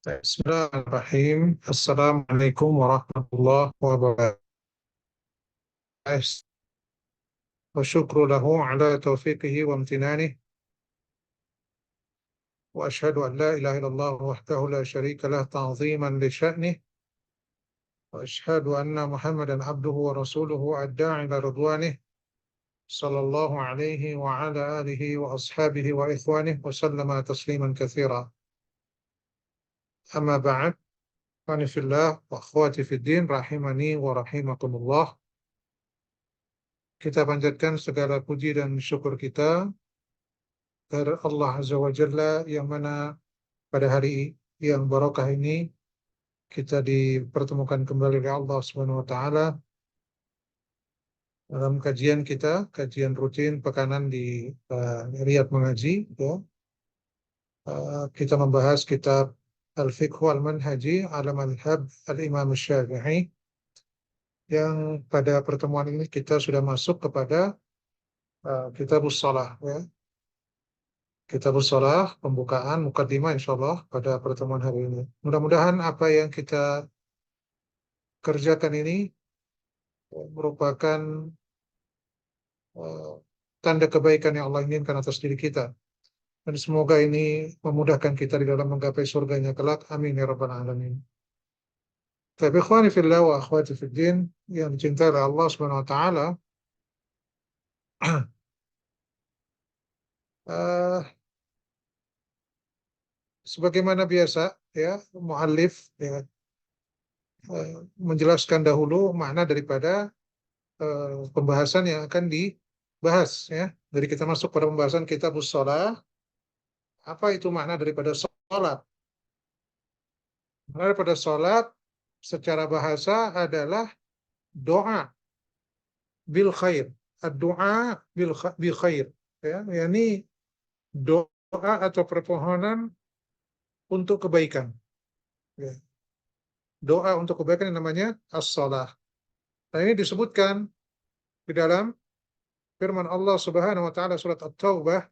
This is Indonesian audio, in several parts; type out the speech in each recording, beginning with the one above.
Bismillahirrahmanirrahim. Assalamualaikum warahmatullahi wabarakatuh. Wa syukru lahu ala taufiqihi wa amtinanih. Wa ashhadu an la ilaha illallah wahdahu la syarika lah ta'ziman li sya'nih. Wa ashhadu anna Muhammadan abduhu wa rasuluhu adda'i ila ridwanih. Sallallahu alaihi wa ala alihi wa ashabihi wa ikhwanih wa sallama tasliman katsira. Amma ba'd. Ikhwani fillah wa akhwati fid din rahimani wa rahimakumullah. Kita panjatkan segala puji dan syukur kita kepada Allah Azza wa Jalla, yang mana pada hari yang barokah ini kita dipertemukan kembali oleh Allah Subhanahu wa taala dalam kajian kita, kajian rutin pekanan di Riyadh Mengaji, ya. Kita membahas kitab Al-Fiqh Wal-Manhaji ala Madhhab Al-Imam Syafi'i, yang pada pertemuan ini kita sudah masuk kepada Kitabus Shalah, ya. Kitabus Shalah, pembukaan, mukaddimah insyaallah pada pertemuan hari ini. Mudah-mudahan apa yang kita kerjakan ini merupakan uh, tanda kebaikan yang Allah inginkan atas diri kita. Dan semoga ini memudahkan kita di dalam menggapai surganya kelak. Amin ya rabbal alamin. Tapi ikhwani fillah wa akhwati fid din yang dicintai oleh Allah Subhanahu wa taala, uh, sebagaimana biasa, ya, muallif, ya, menjelaskan dahulu makna daripada pembahasan yang akan dibahas, ya. Jadi kita masuk pada pembahasan Kitabus Shalah. Apa itu makna daripada sholat? Makna daripada sholat secara bahasa adalah doa bil khair. Doa bil khair, ya, yakni doa atau permohonan untuk kebaikan, ya. Doa untuk kebaikan yang namanya as-shalah. Nah, ini disebutkan di dalam firman Allah Subhanahu wa taala surat At-Taubah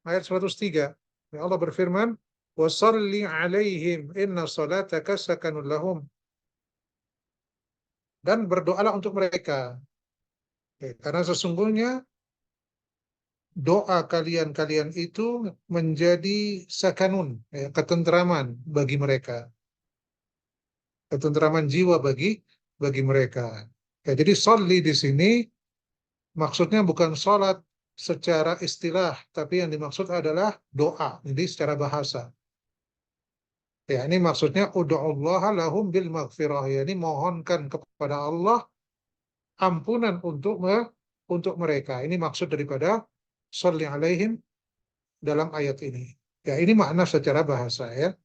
ayat 103. Ya, Allah berfirman, "Wa shalli 'alaihim inna salataka sakanun lahum." Dan berdoalah untuk mereka. Ya, karena sesungguhnya doa kalian itu menjadi sakanun, ya, ketentraman bagi mereka. Ketentraman jiwa bagi mereka. Ya, jadi sholli di sini maksudnya bukan sholat secara istilah, tapi yang dimaksud adalah doa. Jadi secara bahasa. Ya, ini maksudnya ud'ullaha lahum bil maghfirah. Ya, ini mohonkan kepada Allah ampunan untuk mereka. Ini maksud daripada sholli alaihim dalam ayat ini. Ya, ini makna secara bahasa, ya.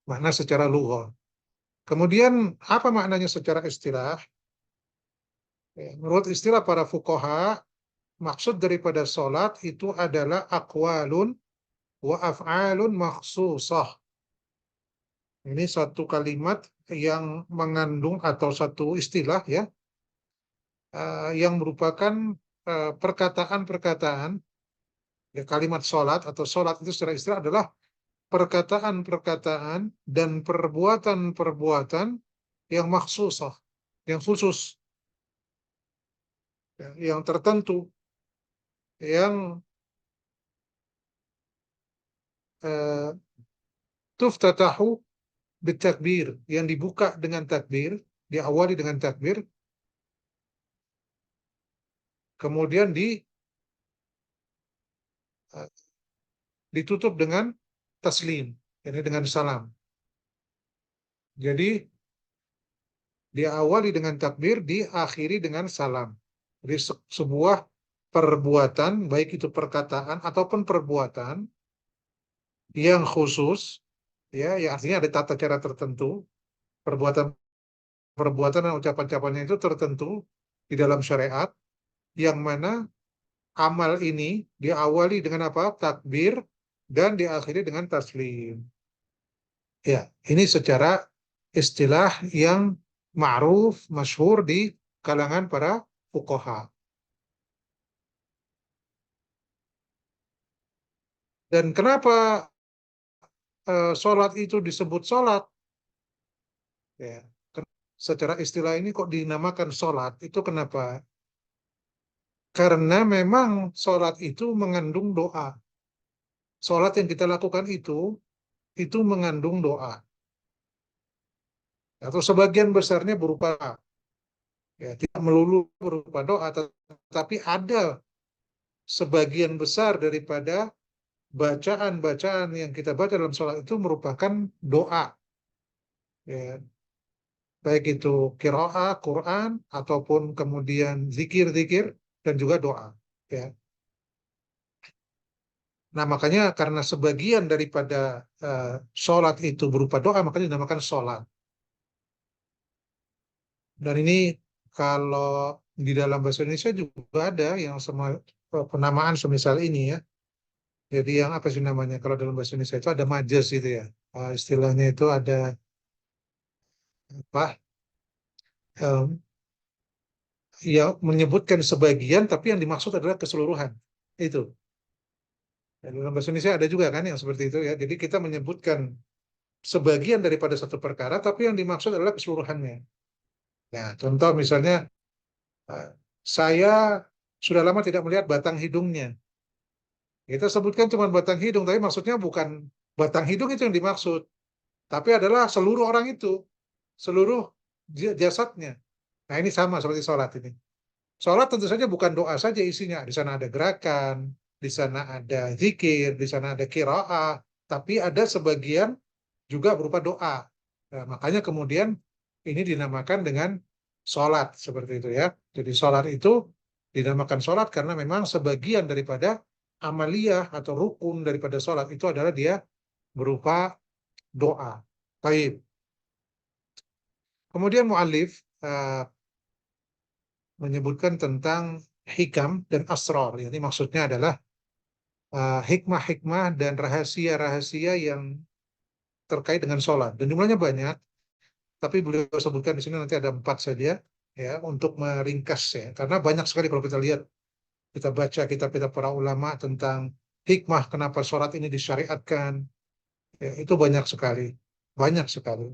Makna secara lughah. Kemudian apa maknanya secara istilah? Ya, menurut istilah para fuqaha, maksud daripada salat itu adalah aqwalun wa af'alun makhsusah. Ini satu kalimat yang mengandung atau satu istilah, ya, yang merupakan perkataan-perkataan, ya, kalimat salat atau salat itu secara istilah adalah perkataan-perkataan dan perbuatan-perbuatan yang makhsusah, yang khusus, ya, yang tertentu, yang uh, tuftatahu bitakbir, yang dibuka dengan takbir, diawali dengan takbir, kemudian uh, ditutup dengan taslim, ini dengan salam. Jadi diawali dengan takbir, diakhiri dengan salam. Jadi sebuah perbuatan, baik itu perkataan ataupun perbuatan yang khusus, ya, ya, artinya ada tata cara tertentu, perbuatan dan ucapan-ucapannya itu tertentu di dalam syariat, yang mana amal ini diawali dengan apa? Takbir dan diakhiri dengan taslim. Ya, ini secara istilah yang ma'ruf, masyhur di kalangan para fuqaha. Dan kenapa sholat itu disebut sholat, ya, secara istilah ini kok dinamakan sholat, itu kenapa? Karena memang sholat itu mengandung doa. Sholat yang kita lakukan itu mengandung doa. Atau sebagian besarnya berupa, ya, tidak melulu berupa doa, tetapi ada sebagian besar daripada bacaan-bacaan yang kita baca dalam sholat itu merupakan doa. Ya, baik itu qiraah, Quran, ataupun kemudian zikir-zikir, dan juga doa. Ya. Nah, makanya karena sebagian daripada sholat itu berupa doa, makanya dinamakan sholat. Dan ini kalau di dalam bahasa Indonesia juga ada yang sama penamaan semisal ini, ya. Jadi yang apa sih namanya? Kalau dalam bahasa Indonesia itu ada majas itu, ya. Istilahnya itu ada apa? em, ya, menyebutkan sebagian tapi yang dimaksud adalah keseluruhan. Itu. Ya, dalam bahasa Indonesia ada juga kan yang seperti itu, ya. Jadi kita menyebutkan sebagian daripada satu perkara tapi yang dimaksud adalah keseluruhannya. Ya, contoh misalnya eh, saya sudah lama tidak melihat batang hidungnya. Kita sebutkan cuma batang hidung, tapi maksudnya bukan batang hidung itu yang dimaksud, tapi adalah seluruh orang itu, seluruh jasadnya. Nah, ini sama seperti sholat ini. Sholat tentu saja bukan doa saja isinya. Di sana ada gerakan, di sana ada zikir, di sana ada qiraah, tapi ada sebagian juga berupa doa. Nah, makanya kemudian ini dinamakan dengan sholat seperti itu, ya. Jadi sholat itu dinamakan sholat karena memang sebagian daripada amaliyah atau rukun daripada sholat itu adalah dia berupa doa. Baik. Kemudian mu'allif menyebutkan tentang hikam dan asrar. Ini maksudnya adalah hikmah-hikmah dan rahasia-rahasia yang terkait dengan sholat. Dan jumlahnya banyak, tapi beliau sebutkan di sini nanti ada 4 saja, ya, untuk meringkas, ya. Karena banyak sekali kalau kita lihat, kita baca kitab-kitab para ulama tentang hikmah kenapa sholat ini disyariatkan, ya, itu banyak sekali, banyak sekali.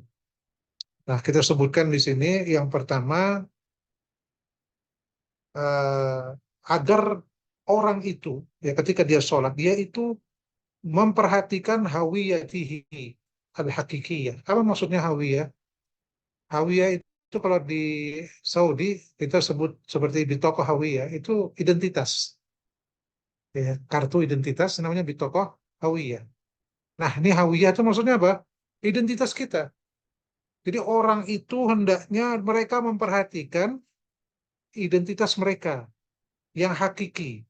Nah, kita sebutkan di sini yang pertama, eh, agar orang itu, ya, ketika dia sholat, dia itu memperhatikan hawiyatihi al-hakikiyah. Apa maksudnya hawiyah? Hawiyah itu kalau di Saudi kita sebut seperti bitoko hawiyah, itu identitas, ya, kartu identitas namanya bitoko hawiyah. Nah, ini hawiyah itu maksudnya apa? Identitas kita. Jadi orang itu hendaknya mereka memperhatikan identitas mereka yang hakiki.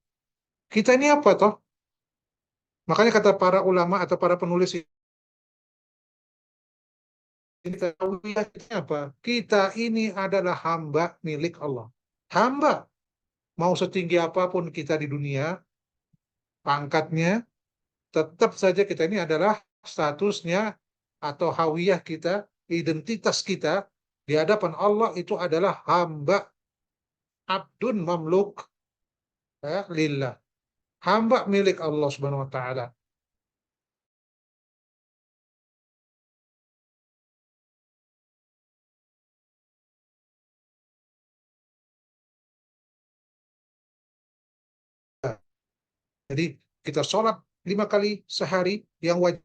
Kita ini apa toh? Makanya kata para ulama atau para penulis ini, hawiyah ini apa? Kita ini adalah hamba milik Allah. Hamba. Mau setinggi apapun kita di dunia, pangkatnya, tetap saja kita ini adalah statusnya atau hawiyah kita, identitas kita di hadapan Allah itu adalah hamba, abdun mamluk, ya, lillah. Hamba milik Allah Subhanahu wa taala. Jadi kita sholat 5 kali sehari, yang wajib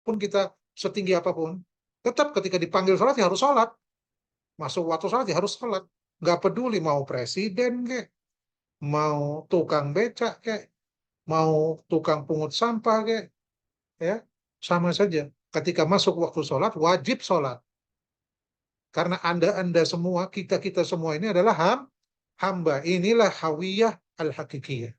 pun kita setinggi apapun, tetap ketika dipanggil sholat ya harus sholat. Masuk waktu sholat ya harus sholat. Nggak peduli mau presiden kek, mau tukang becak kek, mau tukang pungut sampah kek, ya, sama saja. Ketika masuk waktu sholat wajib sholat. Karena anda semua, kita semua ini adalah hamba. Inilah hawiyah al-hakikiyah.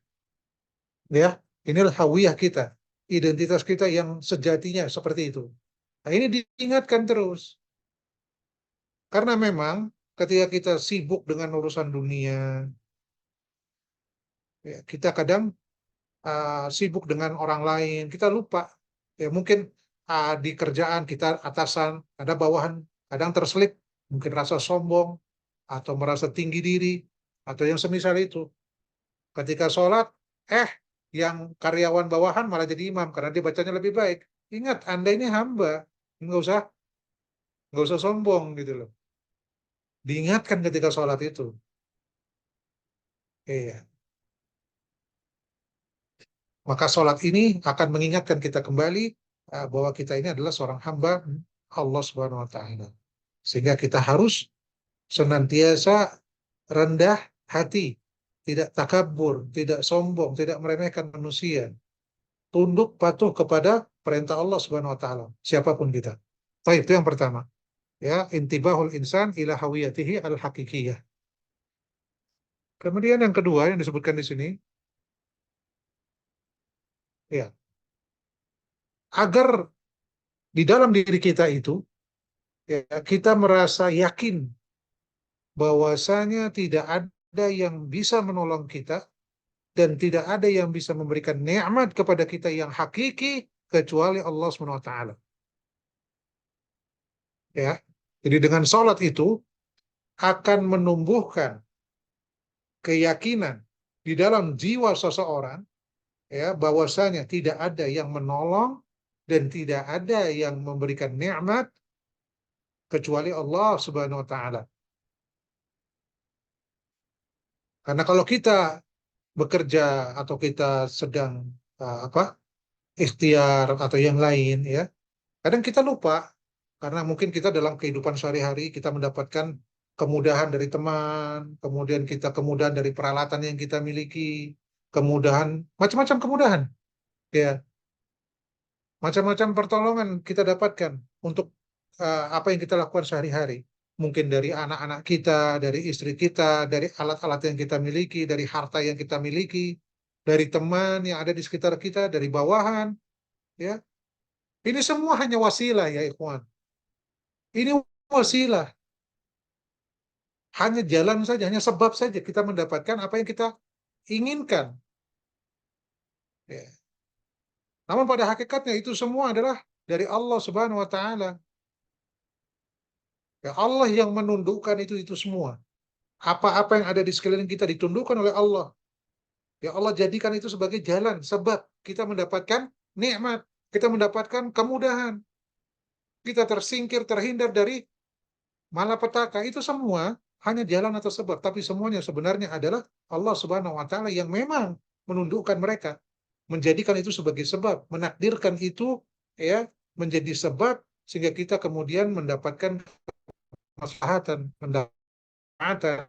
Ya, inilah hawiyah kita, identitas kita yang sejatinya seperti itu. Nah, ini diingatkan terus. Karena memang ketika kita sibuk dengan urusan dunia, ya, kita kadang sibuk dengan orang lain, kita lupa. Ya, mungkin di kerjaan kita atasan, ada bawahan, kadang terselip, mungkin rasa sombong, atau merasa tinggi diri, atau yang semisal itu. Ketika sholat, eh, yang karyawan bawahan malah jadi imam karena dia bacanya lebih baik. Ingat, Anda ini hamba, nggak usah nggak usah sombong gitu loh. Diingatkan ketika sholat itu. Iya. Maka sholat ini akan mengingatkan kita kembali bahwa kita ini adalah seorang hamba Allah Subhanahu wa taala. Sehingga kita harus senantiasa rendah hati, tidak takabur, tidak sombong, tidak meremehkan manusia, tunduk patuh kepada perintah Allah Subhanahu wa taala, siapapun kita. Baik, itu yang pertama. Ya, intibahul insan ila hawiyatihi al-hakikiyah. Kemudian yang kedua yang disebutkan di sini, ya, agar di dalam diri kita itu ya, kita merasa yakin bahwasanya tidak ada yang bisa menolong kita dan tidak ada yang bisa memberikan nikmat kepada kita yang hakiki kecuali Allah Subhanahu wa taala. Ya. Jadi dengan sholat itu akan menumbuhkan keyakinan di dalam jiwa seseorang ya bahwasanya tidak ada yang menolong dan tidak ada yang memberikan nikmat kecuali Allah Subhanahu wa taala. Karena kalau kita bekerja atau kita sedang apa ikhtiar atau yang lain ya, kadang kita lupa karena mungkin kita dalam kehidupan sehari-hari kita mendapatkan kemudahan dari teman, kemudian kita kemudahan dari peralatan yang kita miliki, kemudahan macam-macam kemudahan ya, macam-macam pertolongan kita dapatkan untuk apa yang kita lakukan sehari-hari. Mungkin dari anak-anak kita, dari istri kita, dari alat-alat yang kita miliki, dari harta yang kita miliki, dari teman yang ada di sekitar kita, dari bawahan, ya. Ini semua hanya wasilah ya ikhwan. Ini wasilah, hanya jalan saja, hanya sebab saja kita mendapatkan apa yang kita inginkan. Ya. Namun pada hakikatnya itu semua adalah dari Allah Subhanahu wa taala. Ya Allah yang menundukkan itu semua. Apa-apa yang ada di sekeliling kita ditundukkan oleh Allah. Ya Allah jadikan itu sebagai jalan, sebab kita mendapatkan nikmat, kita mendapatkan kemudahan, kita tersingkir, terhindar dari malapetaka. Itu semua hanya jalan atau sebab, tapi semuanya sebenarnya adalah Allah Subhanahu wa taala yang memang menundukkan mereka, menjadikan itu sebagai sebab, menakdirkan itu ya menjadi sebab sehingga kita kemudian mendapatkan kemaslahatan, mendapatkan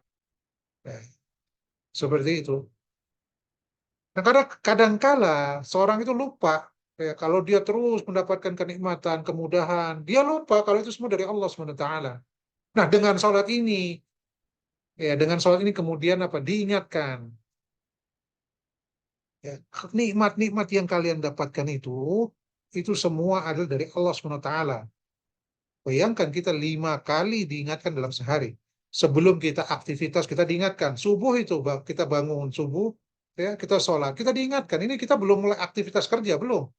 ya, seperti itu. Nah, karena kadangkala seorang itu lupa ya, kalau dia terus mendapatkan kenikmatan, kemudahan, dia lupa kalau itu semua dari Allah Subhanahu wa taala. Nah, dengan sholat ini ya, dengan sholat ini kemudian apa? Diingatkan ya, nikmat-nikmat yang kalian dapatkan itu semua adalah dari Allah Subhanahu wa taala. Bayangkan kita 5 kali diingatkan dalam sehari. Sebelum kita aktivitas kita diingatkan. Subuh itu kita bangun subuh, ya kita sholat, kita diingatkan. Ini kita belum mulai aktivitas kerja, belum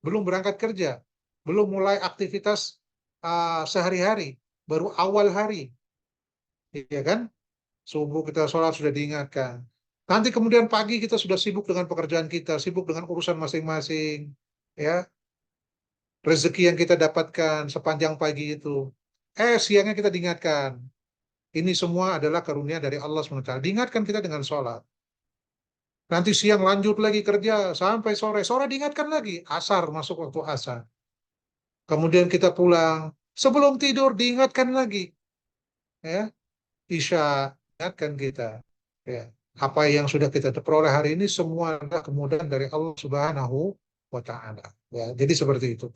berangkat kerja, belum mulai aktivitas sehari-hari, baru awal hari, ya kan? Subuh kita sholat sudah diingatkan. Nanti kemudian pagi kita sudah sibuk dengan pekerjaan kita, sibuk dengan urusan masing-masing, ya rezeki yang kita dapatkan sepanjang pagi itu. Siangnya kita diingatkan. Ini semua adalah karunia dari Allah SWT. Diingatkan kita dengan sholat. Nanti siang lanjut lagi kerja sampai sore. Sore diingatkan lagi. Asar, masuk waktu asar. Kemudian kita pulang. Sebelum tidur diingatkan lagi. Ya, Isya, ingatkan kita. Ya. Apa yang sudah kita peroleh hari ini semua adalah kemudahan dari Allah Subhanahu wa Ta'ala. Ya, jadi seperti itu.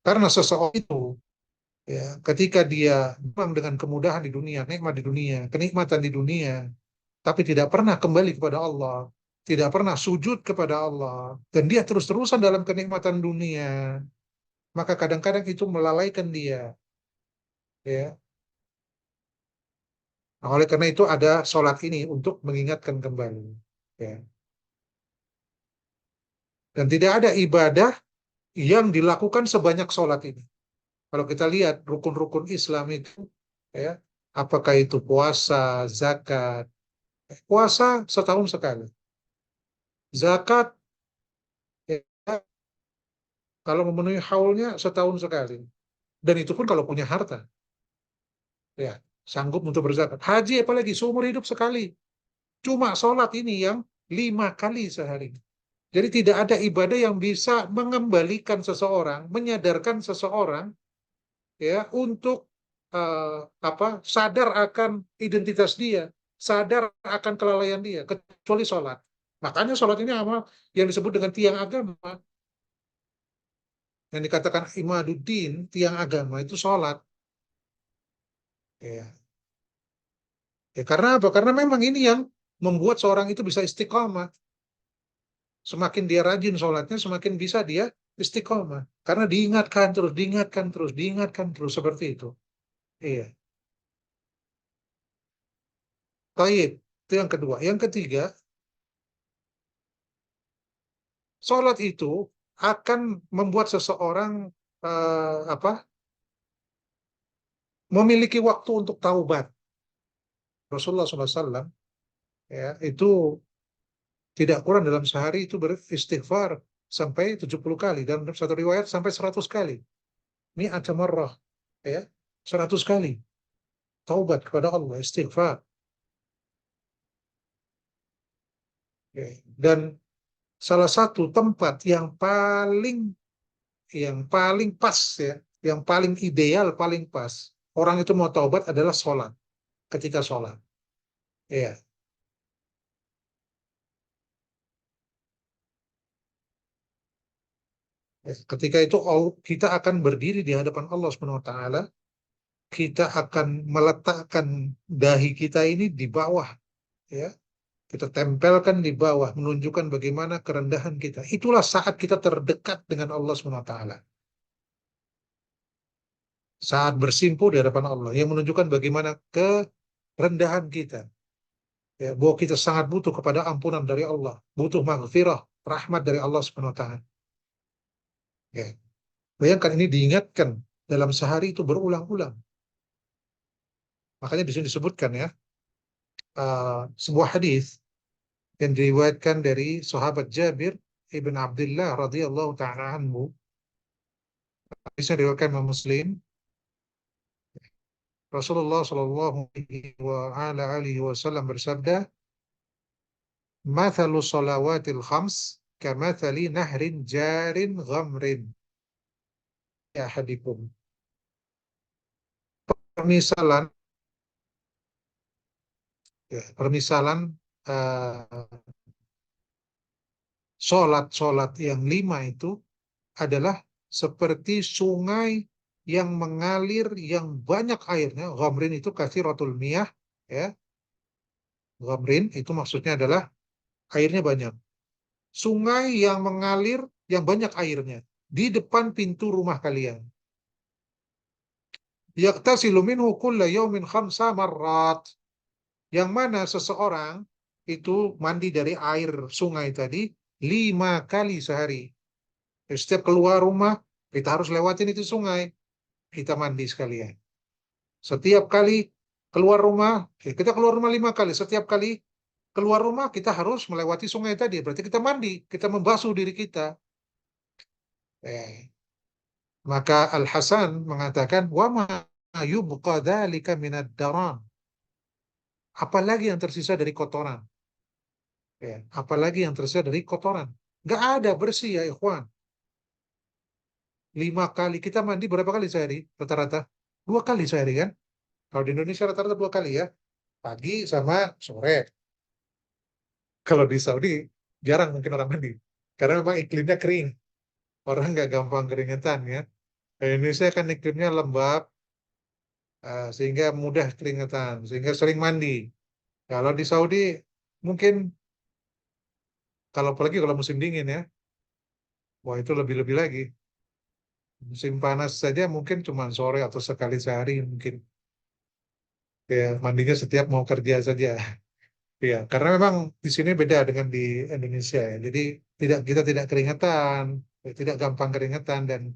Karena seseorang itu ya, ketika dia memang dengan kemudahan di dunia, nikmat di dunia, kenikmatan di dunia, tapi tidak pernah kembali kepada Allah, tidak pernah sujud kepada Allah, dan dia terus-terusan dalam kenikmatan dunia, maka kadang-kadang itu melalaikan dia. Ya. Nah, oleh karena itu ada sholat ini untuk mengingatkan kembali. Ya. Dan tidak ada ibadah yang dilakukan sebanyak sholat ini. Kalau kita lihat rukun-rukun Islam itu, ya, apakah itu puasa, zakat, puasa setahun sekali. Zakat Kalau memenuhi haulnya setahun sekali. Dan itu pun kalau punya harta. Ya, sanggup untuk berzakat. Haji apalagi seumur hidup sekali. Cuma sholat ini yang 5 kali sehari. Jadi tidak ada ibadah yang bisa mengembalikan seseorang, menyadarkan seseorang ya untuk sadar akan identitas dia, sadar akan kelalaian dia, kecuali sholat. Makanya sholat ini amal yang disebut dengan tiang agama, yang dikatakan imaduddin, tiang agama itu sholat. Ya. Ya, karena apa? Karena memang ini yang membuat seorang itu bisa istiqomah. Semakin dia rajin sholatnya, semakin bisa dia istiqomah. Karena diingatkan terus, diingatkan terus, diingatkan terus seperti itu. Iya. Taib. Itu yang kedua. Yang ketiga, sholat itu akan membuat seseorang apa? Memiliki waktu untuk taubat. Rasulullah SAW ya itu tidak kurang dalam sehari itu beristighfar sampai 70 kali dan satu riwayat sampai 100 kali. Mi'ata marrah ya, 100 kali taubat kepada Allah, istighfar. Ya. Dan salah satu tempat yang paling pas ya, yang paling ideal, paling pas orang itu mau taubat adalah sholat, ketika sholat. Ya. Ketika itu kita akan berdiri di hadapan Allah Subhanahu wa taala, kita akan meletakkan dahi kita ini di bawah ya. Kita tempelkan di bawah menunjukkan bagaimana kerendahan kita. Itulah saat kita terdekat dengan Allah Subhanahu wa taala. Saat bersimpuh di hadapan Allah yang menunjukkan bagaimana kerendahan kita. Ya, bahwa kita sangat butuh kepada ampunan dari Allah, butuh maghfirah, rahmat dari Allah Subhanahu wa taala. Ya. Bayangkan ini diingatkan dalam sehari itu berulang-ulang. Makanya di sini disebutkan ya, sebuah hadis yang diriwayatkan dari sahabat Jabir ibn Abdullah radhiyallahu taala anhu. Hadisnya diriwayatkan Imam Muslim. Rasulullah Shallallahu alaihi wasallam bersabda, "Mathalu salawatil khams kamathali nahrin jarin ghamrin ya hadikum." Permisalan permisalan solat-solat yang 5 itu adalah seperti sungai yang mengalir yang banyak airnya. Ghamrin itu katsiratul miyah ya. Ghamrin itu maksudnya adalah airnya banyak. Sungai yang mengalir yang banyak airnya di depan pintu rumah kalian. Yaqtasilu minhu kulla yaumin khamsa marrat. Yang mana seseorang itu mandi dari air sungai tadi 5 kali sehari. Jadi setiap keluar rumah kita harus lewatin itu sungai, kita mandi sekalian. Setiap kali keluar rumah, kita keluar rumah 5 kali. Setiap kali keluar rumah kita harus melewati sungai tadi. Berarti kita mandi, kita membasuh diri kita. Eh, Maka Al Hasan mengatakan, wa ma yubqa dzalika minad daram. Apalagi yang tersisa dari kotoran. Ya, apalagi yang tersisa dari kotoran. Nggak ada bersih ya ikhwan. 5 kali kita mandi berapa kali sehari rata-rata? 2 kali sehari kan? Kalau di Indonesia rata-rata 2 kali ya. Pagi sama sore. Kalau di Saudi jarang mungkin orang mandi. Karena memang iklimnya kering. Orang nggak gampang keringetan ya. Di Indonesia kan iklimnya lembab, sehingga mudah keringetan, sehingga sering mandi. Kalau di Saudi mungkin kalau apalagi kalau musim dingin ya, wah itu lebih-lebih lagi. Musim panas saja mungkin cuma sore atau sekali sehari mungkin. Ya, mandinya setiap mau kerja saja. Ya, karena memang di sini beda dengan di Indonesia ya. Jadi kita tidak keringetan, tidak gampang keringetan dan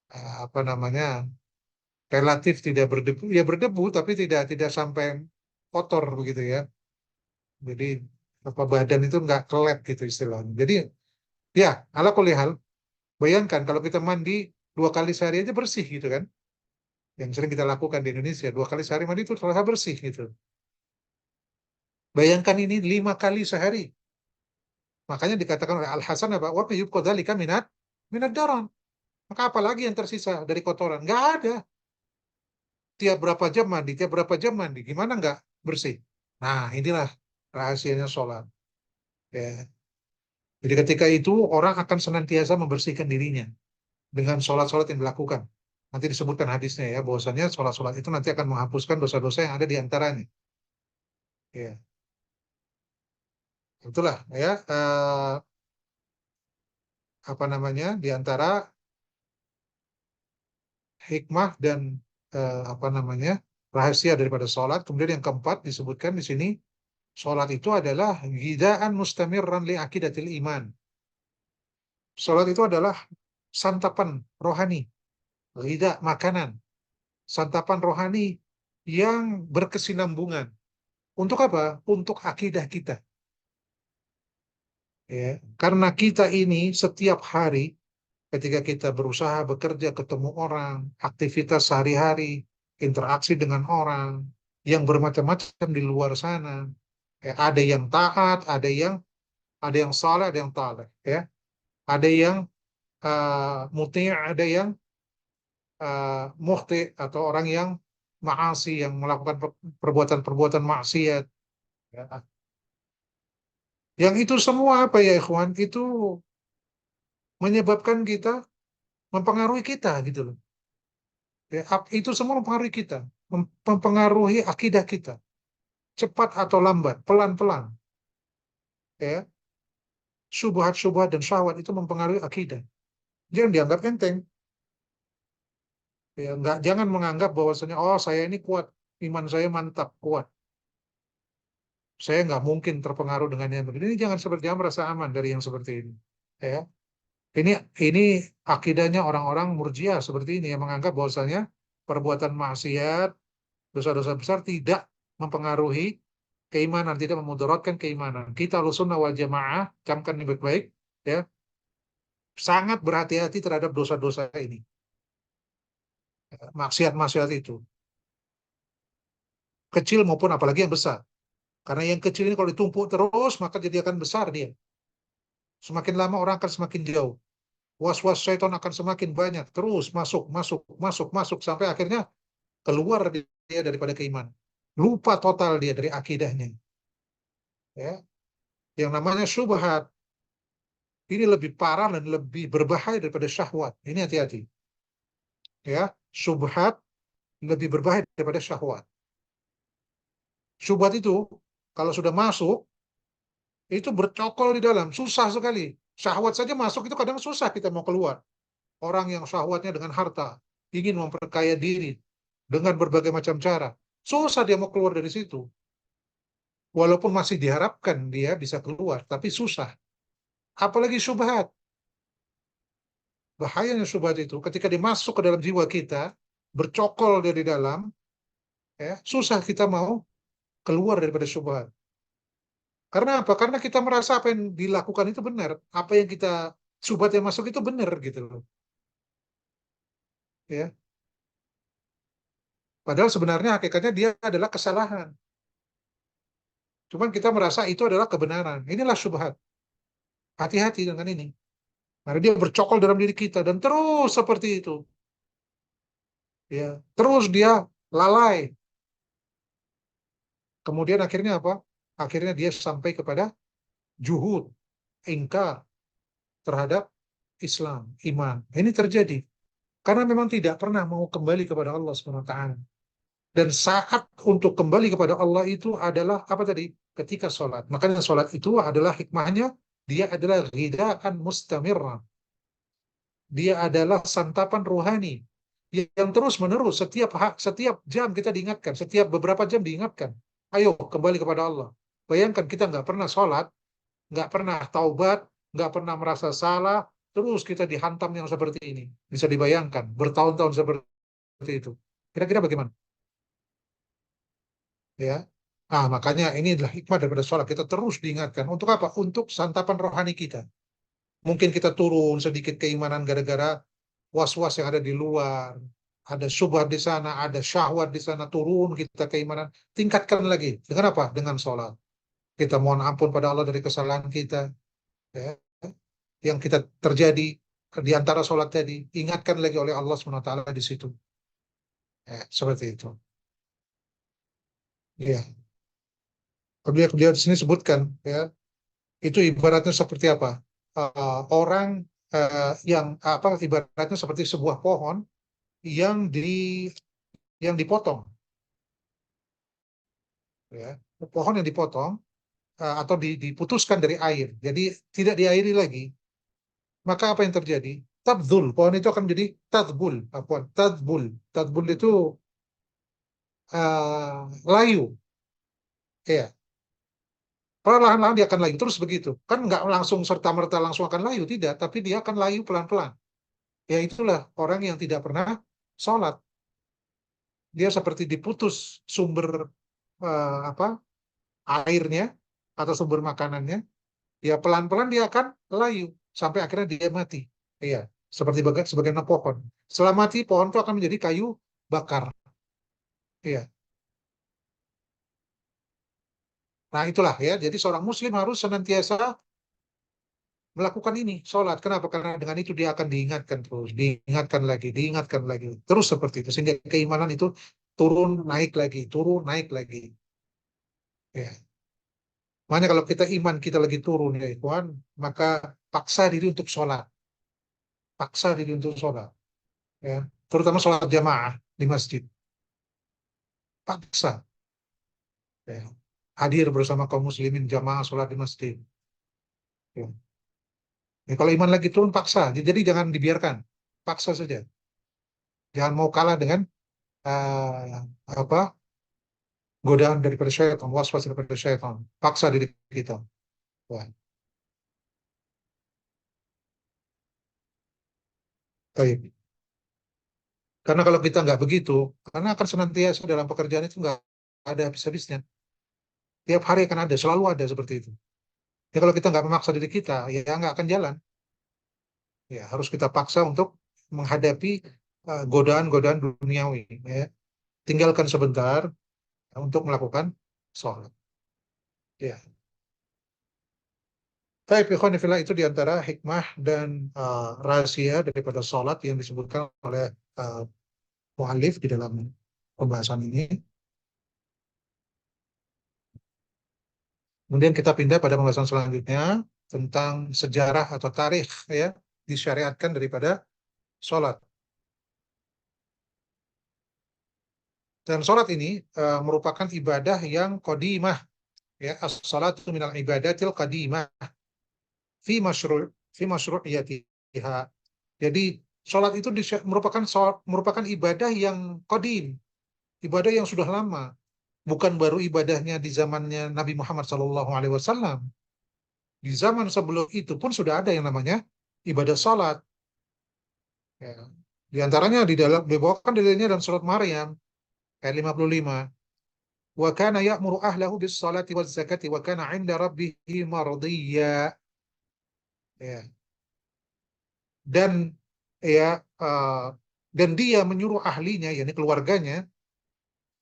apa namanya relatif tidak berdebu. Ya berdebu tapi tidak sampai kotor begitu ya. Jadi apa badan itu nggak kelet gitu istilahnya. Jadi ya ala kulli hal Bayangkan kalau kita mandi 2 kali sehari aja bersih gitu kan. Yang sering kita lakukan di Indonesia, 2 kali sehari mandi itu terasa bersih gitu. Bayangkan ini 5 kali sehari. Makanya dikatakan oleh Al Hasan apa? Wa yubqa dzalika minad daran. Maka apalagi yang tersisa dari kotoran? Nggak ada. Tiap berapa jam mandi, tiap berapa jam mandi. Gimana nggak bersih? Nah, inilah rahasianya sholat. Ya. Jadi ketika itu orang akan senantiasa membersihkan dirinya dengan sholat-sholat yang dilakukan. Nanti disebutkan hadisnya ya, bahwasanya sholat-sholat itu nanti akan menghapuskan dosa-dosa yang ada di antaranya. Ya, itulah ya apa namanya di antara hikmah dan apa namanya rahasia daripada sholat. Kemudian yang keempat disebutkan di sini, sholat itu adalah ghidaan mustamirran li aqidatil iman. Sholat itu adalah santapan rohani, ghida makanan, santapan rohani yang berkesinambungan. Untuk apa? Untuk akidah kita. Ya. Karena kita ini setiap hari ketika kita berusaha bekerja, ketemu orang, aktivitas sehari-hari, interaksi dengan orang yang bermacam-macam di luar sana. Ya, ada yang taat, ada yang saleh, ada yang taleh, ya. Ada yang muti', ada yang muhti atau orang yang ma'asi, yang melakukan perbuatan-perbuatan maksiat. Ya. Yang itu semua apa ya ikhwan? Itu menyebabkan kita, mempengaruhi kita gitu loh. Ya, itu semua mempengaruhi kita, mempengaruhi akidah kita, cepat atau lambat, pelan-pelan. Ya, syubhat-syubhat dan syahwat itu mempengaruhi akidah. Jangan dianggap enteng. Ya, jangan menganggap bahwasanya oh saya ini kuat, iman saya mantap, kuat. Saya nggak mungkin terpengaruh dengan yang begini. Ini jangan seperti jangan merasa aman dari yang seperti ini. Ya, ini ini akidahnya orang-orang Murji'ah seperti ini yang menganggap bahwasanya perbuatan maksiat, dosa-dosa besar tidak mempengaruhi keimanan, tidak memudaratkan keimanan. Kita Ahlussunnah wal Jamaah, camkan ini baik-baik, ya, sangat berhati-hati terhadap dosa-dosa ini, maksiat-maksiat itu, kecil maupun apalagi yang besar. Karena yang kecil ini kalau ditumpuk terus, maka jadi akan besar dia. Semakin lama orang akan semakin jauh. Was-was syaitan akan semakin banyak, terus masuk, masuk, masuk, masuk, sampai akhirnya keluar dia daripada keimanan. Lupa total dia dari akidahnya. Ya. Yang namanya syubhat, ini lebih parah dan lebih berbahaya daripada syahwat. Ini hati-hati. Ya, syubhat lebih berbahaya daripada syahwat. Syubhat itu kalau sudah masuk itu bercokol di dalam, susah sekali. Syahwat saja masuk itu kadang susah kita mau keluar. Orang yang syahwatnya dengan harta, ingin memperkaya diri dengan berbagai macam cara, susah dia mau keluar dari situ. Walaupun masih diharapkan dia bisa keluar, tapi susah. Apalagi syubhat. Bahayanya syubhat itu ketika dimasuk ke dalam jiwa kita, bercokol dari dalam, ya, susah kita mau keluar daripada syubhat. Karena apa? Karena kita merasa apa yang dilakukan itu benar, apa yang kita syubhat yang masuk itu benar gitu loh. Ya. Padahal sebenarnya hakikatnya dia adalah kesalahan. Cuman kita merasa itu adalah kebenaran. Inilah syubhat. Hati-hati dengan ini. Karena dia bercokol dalam diri kita dan terus seperti itu. Ya, terus dia lalai. Kemudian akhirnya apa? Akhirnya dia sampai kepada juhud, ingkar terhadap Islam, iman. Ini terjadi karena memang tidak pernah mau kembali kepada Allah SWT. Dan saat untuk kembali kepada Allah itu adalah apa tadi? Ketika sholat. Makanya sholat itu adalah hikmahnya, dia adalah ghidaan mustamirran. Dia adalah santapan rohani yang terus menerus setiap jam kita diingatkan, setiap beberapa jam diingatkan. Ayo kembali kepada Allah. Bayangkan kita nggak pernah sholat, nggak pernah taubat, nggak pernah merasa salah, terus kita dihantam yang seperti ini. Bisa dibayangkan bertahun-tahun seperti itu. Kira-kira bagaimana? Ya. Ah, makanya ini adalah hikmah daripada sholat. Kita terus diingatkan. Untuk apa? Untuk santapan rohani kita. Mungkin kita turun sedikit keimanan gara-gara was-was yang ada di luar, ada syubhat di sana, ada syahwat di sana, turun kita keimanan, tingkatkan lagi. Dengan apa? Dengan sholat. Kita mohon ampun pada Allah dari kesalahan kita, ya, yang kita terjadi di antara sholat tadi, ingatkan lagi oleh Allah SWT di situ. Ya, seperti itu. Ya, beliau di sini sebutkan, ya, itu ibaratnya seperti apa? Orang yang apa? Ibaratnya seperti sebuah pohon yang dipotong, ya, pohon yang dipotong atau diputuskan dari air, jadi tidak diairi lagi, maka apa yang terjadi? Tadbul, pohon itu akan menjadi tadbul, apa? Tadbul itu layu, ya. Perlahan-lahan dia akan layu terus begitu. Kan nggak langsung serta-merta langsung akan layu, tidak, tapi dia akan layu pelan-pelan. Ya itulah orang yang tidak pernah sholat. Dia seperti diputus sumber apa airnya atau sumber makanannya. Ya pelan-pelan dia akan layu sampai akhirnya dia mati. Iya, seperti sebagaimana pohon. Setelah mati, pohon itu akan menjadi kayu bakar. Iya. Nah itulah ya. Jadi seorang Muslim harus senantiasa melakukan ini, sholat. Kenapa? Karena dengan itu dia akan diingatkan terus, diingatkan lagi, terus seperti itu. Sehingga keimanan itu turun, naik lagi. Ya. Makanya kalau kita iman kita lagi turun ya ikhwan, maka paksa diri untuk sholat, paksa diri untuk sholat, ya. Terutama sholat jamaah di masjid, paksa. Ya. Hadir bersama kaum muslimin jamaah sholat di masjid. Ya. Ya, kalau iman lagi turun paksa, jadi jangan dibiarkan, paksa saja. Jangan mau kalah dengan apa godaan daripada syaitan, was-was daripada syaitan. Paksa diri kita. Wah, baik. Karena kalau kita nggak begitu, karena akan senantiasa dalam pekerjaan itu nggak ada habis-habisnya. Tiap hari akan ada, selalu ada seperti itu. Ya kalau kita nggak memaksa diri kita, ya nggak akan jalan. Ya harus kita paksa untuk menghadapi godaan-godaan duniawi. Ya. Tinggalkan sebentar untuk melakukan sholat. Ya. Baik, ikhwan fillah, itu diantara hikmah dan rahasia daripada sholat yang disebutkan oleh uh, mu'allif di dalam pembahasan ini. Kemudian kita pindah pada pembahasan selanjutnya tentang sejarah atau tarikh ya disyariatkan daripada sholat. Dan sholat ini merupakan ibadah yang qadimah, ya, as-salatu minal ibadatil qadimah fi masyru' fi masyru'iyatiha. Jadi sholat itu merupakan ibadah yang qadim, ibadah yang sudah lama, bukan baru ibadahnya di zamannya Nabi Muhammad SAW. Di zaman sebelum itu pun sudah ada yang namanya ibadah salat. Ya. Di antaranya dibawakan dalilnya dalam surat Maryam ayat 55. Wa kana ya'muru ahlahu bis salati waz zakati wa kana 'inda rabbih mardiyya. Ya. Dan ya dan dia menyuruh ahlinya yakni keluarganya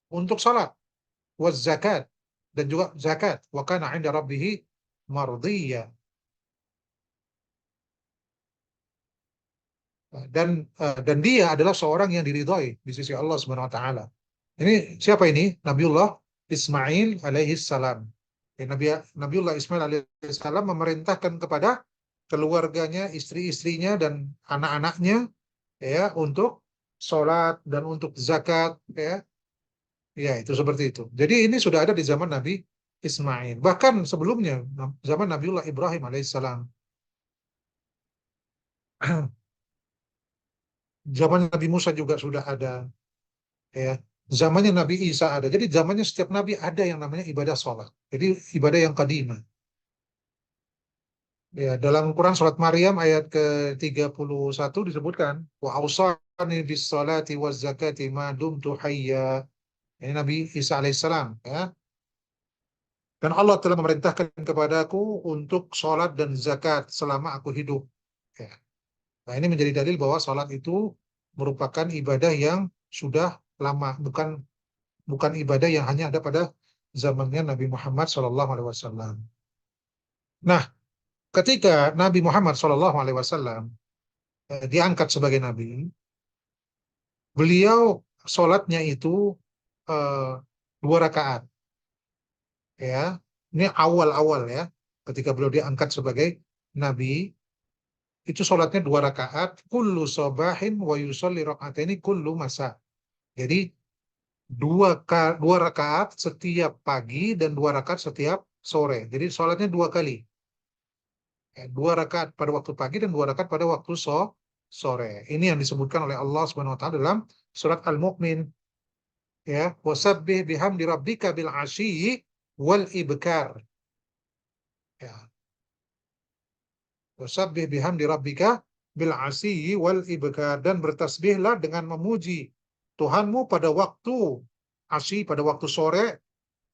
untuk salat waz zakat dan juga zakat wa kana 'inda rabbih mardiyya. Dan dia adalah seorang yang diridhoi di sisi Allah Subhanahu wa taala. Ini siapa ini? Nabiullah Ismail alaihi salam. Ya, Nabiullah Ismail alaihi salam memerintahkan kepada keluarganya, istri-istrinya dan anak-anaknya ya untuk sholat dan untuk zakat ya. Ya, itu seperti itu. Jadi ini sudah ada di zaman Nabi Ismail. Bahkan sebelumnya zaman Nabiullah Ibrahim alaihissalam. Zaman Nabi Musa juga sudah ada ya. Zamannya Nabi Isa ada. Jadi zamannya setiap nabi ada yang namanya ibadah sholat. Jadi ibadah yang qadimah. Ya, dalam Quran surat Maryam ayat ke-31 disebutkan wa ausani bis salati waz zakati ma dumtu hayya. Ini Nabi Isa alaihissalam ya. Dan Allah telah memerintahkan kepadaku untuk sholat dan zakat selama aku hidup. Ya. Nah, ini menjadi dalil bahwa sholat itu merupakan ibadah yang sudah lama, bukan bukan ibadah yang hanya ada pada zamannya Nabi Muhammad SAW. Nah, ketika Nabi Muhammad SAW diangkat sebagai nabi, beliau sholatnya itu eh, 2 rakaat. Ya, ini awal-awal ya, ketika beliau diangkat sebagai nabi, itu sholatnya 2 rakaat. Kullu sobahin wa yusolli rakaat ini kullu masa. Jadi 2 rakaat setiap pagi dan 2 rakaat setiap sore. Jadi sholatnya 2 kali. 2 rakaat pada waktu pagi dan 2 rakaat pada waktu sore. Ini yang disebutkan oleh Allah Subhanahu Wa Taala dalam surat Al-Mu'min. Ya, wasabbih bihamdi rabbika bil ashiyyi wal ibkar. Ya, wasabbih bihamdi rabbika bil ashiyyi wal ibkar, dan bertasbihlah dengan memuji Tuhanmu pada waktu asyi, pada waktu sore,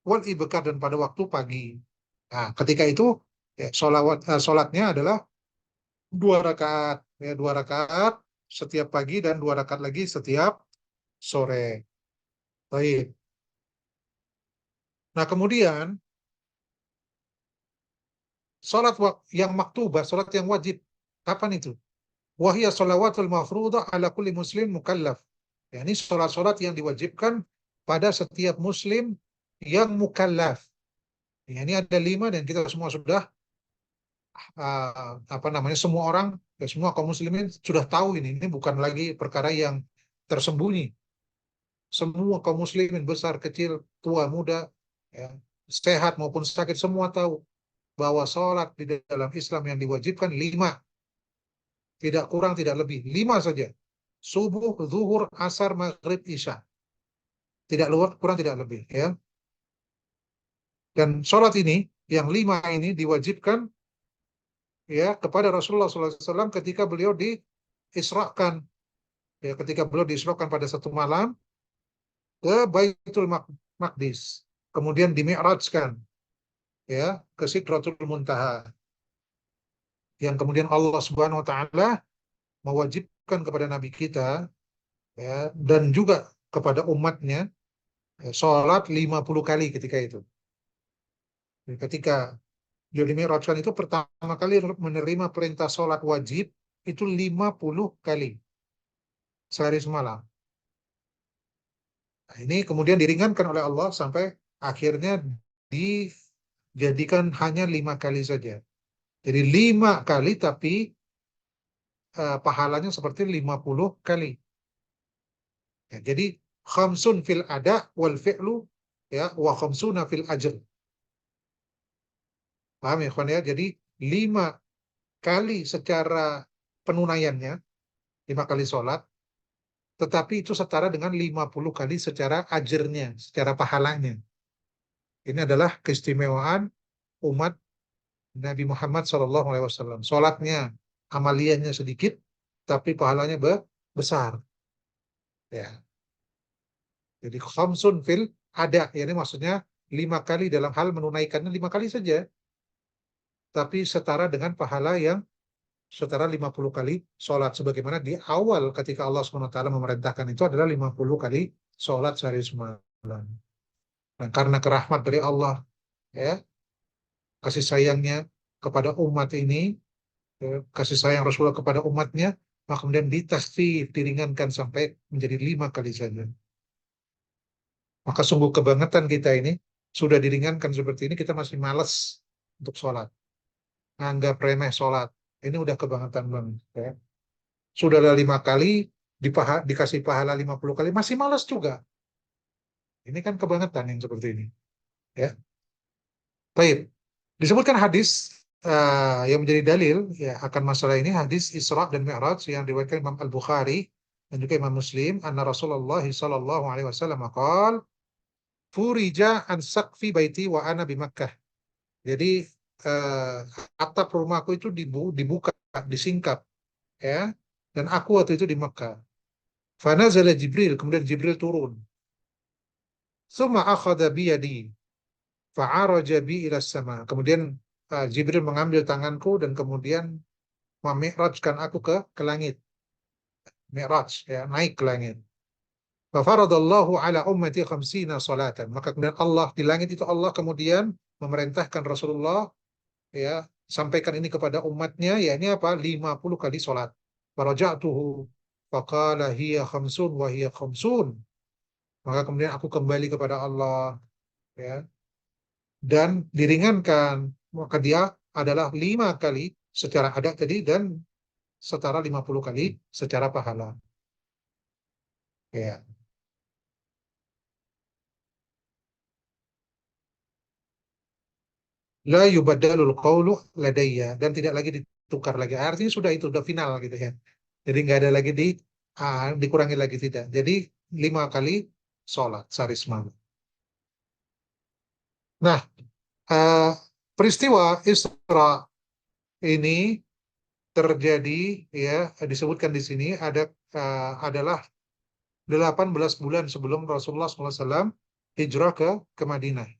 wal ibkar, dan pada waktu pagi. Nah, ketika itu ya, sholatnya adalah 2 rakaat, ya 2 rakaat setiap pagi dan 2 rakaat lagi setiap sore. Baik. Nah, kemudian sholat yang maktubah, sholat yang wajib, kapan itu? Wahia sholawatul mafruḍah ala kulli muslim mukallaf. Ya, ini sholat-sholat yang diwajibkan pada setiap muslim yang mukallaf. Ya, ini ada 5 dan kita semua sudah apa namanya, semua orang, ya, semua kaum muslimin sudah tahu ini. Ini bukan lagi perkara yang tersembunyi. Semua kaum muslimin besar kecil, tua muda, ya, sehat maupun sakit, semua tahu bahwa sholat di dalam Islam yang diwajibkan 5, tidak kurang tidak lebih, 5 saja. Subuh, zuhur, asar, maghrib, isya, tidak luar kurang tidak lebih, ya. Dan sholat ini yang 5 ini diwajibkan ya kepada Rasulullah SAW ketika beliau diisrakan, ya, ketika beliau diisrakan pada satu malam ke Baitul Maqdis, kemudian dimi'rajkan ya ke Sidratul Muntaha, yang kemudian Allah Subhanahu wa taala mewajibkan kepada nabi kita, ya, dan juga kepada umatnya, ya, sholat 50 kali ketika itu. Jadi ketika beliau dimi'rajkan itu pertama kali menerima perintah sholat wajib itu 50 kali sehari semalam. Nah, ini kemudian diringankan oleh Allah sampai akhirnya dijadikan hanya 5 kali saja. Jadi 5 kali tapi pahalanya seperti 50 kali. Ya, jadi khamsun fil ada wal fi'lu, ya, wa khamsuna fil ajr. Paham ya, kawan ya? Jadi 5 kali secara penunaiannya, 5 kali sholat, tetapi itu setara dengan 50 kali secara ajarnya, secara pahalanya. Ini adalah keistimewaan umat Nabi Muhammad SAW. Sholatnya, amaliannya sedikit, tapi pahalanya besar. Ya. Jadi khamsun fil ada, ya, ini maksudnya 5 kali dalam hal menunaikannya 5 kali saja, tapi setara dengan pahala yang setara 50 kali sholat. Sebagaimana di awal ketika Allah SWT memerintahkan itu adalah 50 kali sholat sehari semalam. Dan karena kerahmat dari Allah, ya, kasih sayangnya kepada umat ini, ya, kasih sayang Rasulullah kepada umatnya, maka kemudian ditakhfif, diringankan sampai menjadi 5 kali saja. Maka sungguh kebangetan kita ini, sudah diringankan seperti ini, kita masih malas untuk sholat. Nganggap remeh sholat. Ini udah kebangetan banget. Ya. Sudah ada 5 kali, dikasih pahala 50 kali, masih malas juga. Ini kan kebangetan yang seperti ini. Ya. Baik. Disebutkan hadis yang menjadi dalil ya akan masalah ini, hadis Isra dan Mi'raj yang diriwayatkan Imam Al-Bukhari dan juga Imam Muslim, anna Rasulullah sallallahu alaihi wasallam qala furija an saqfi baiti wa ana bi Makkah. Jadi eh, atap rumahku itu dibuka, disingkap, ya. Dan aku waktu itu di Makkah. Fanazala Jibril, kemudian Jibril turun. Tsumma akhadha biyadi. fa'araja bi ila sama. Kemudian Jibril mengambil tanganku dan kemudian memi'rajkan aku ke langit. Mi'raj, ya, naik ke langit. Fafaradallahu ala ummati khamsina salatan. Maka kemudian Allah di langit itu Allah kemudian memerintahkan Rasulullah, ya, sampaikan ini kepada umatnya, ya ini apa? 50 kali salat. Faraja'tuhu faqala hiya khamsun wa hiya khamsun. Maka kemudian aku kembali kepada Allah, ya, dan diringankan. Maka dia adalah 5 kali secara adat tadi dan setara 50 kali secara pahala. Ya. La yubaddalul qawlu ladayya, dan tidak lagi ditukar lagi. Artinya sudah itu, sudah final gitu ya. Jadi nggak ada lagi dikurangi lagi, tidak. Jadi 5 kali sholat sehari semalam. Nah, eh, peristiwa Isra ini terjadi, ya, disebutkan di sini adalah 18 bulan sebelum Rasulullah SAW hijrah ke Madinah.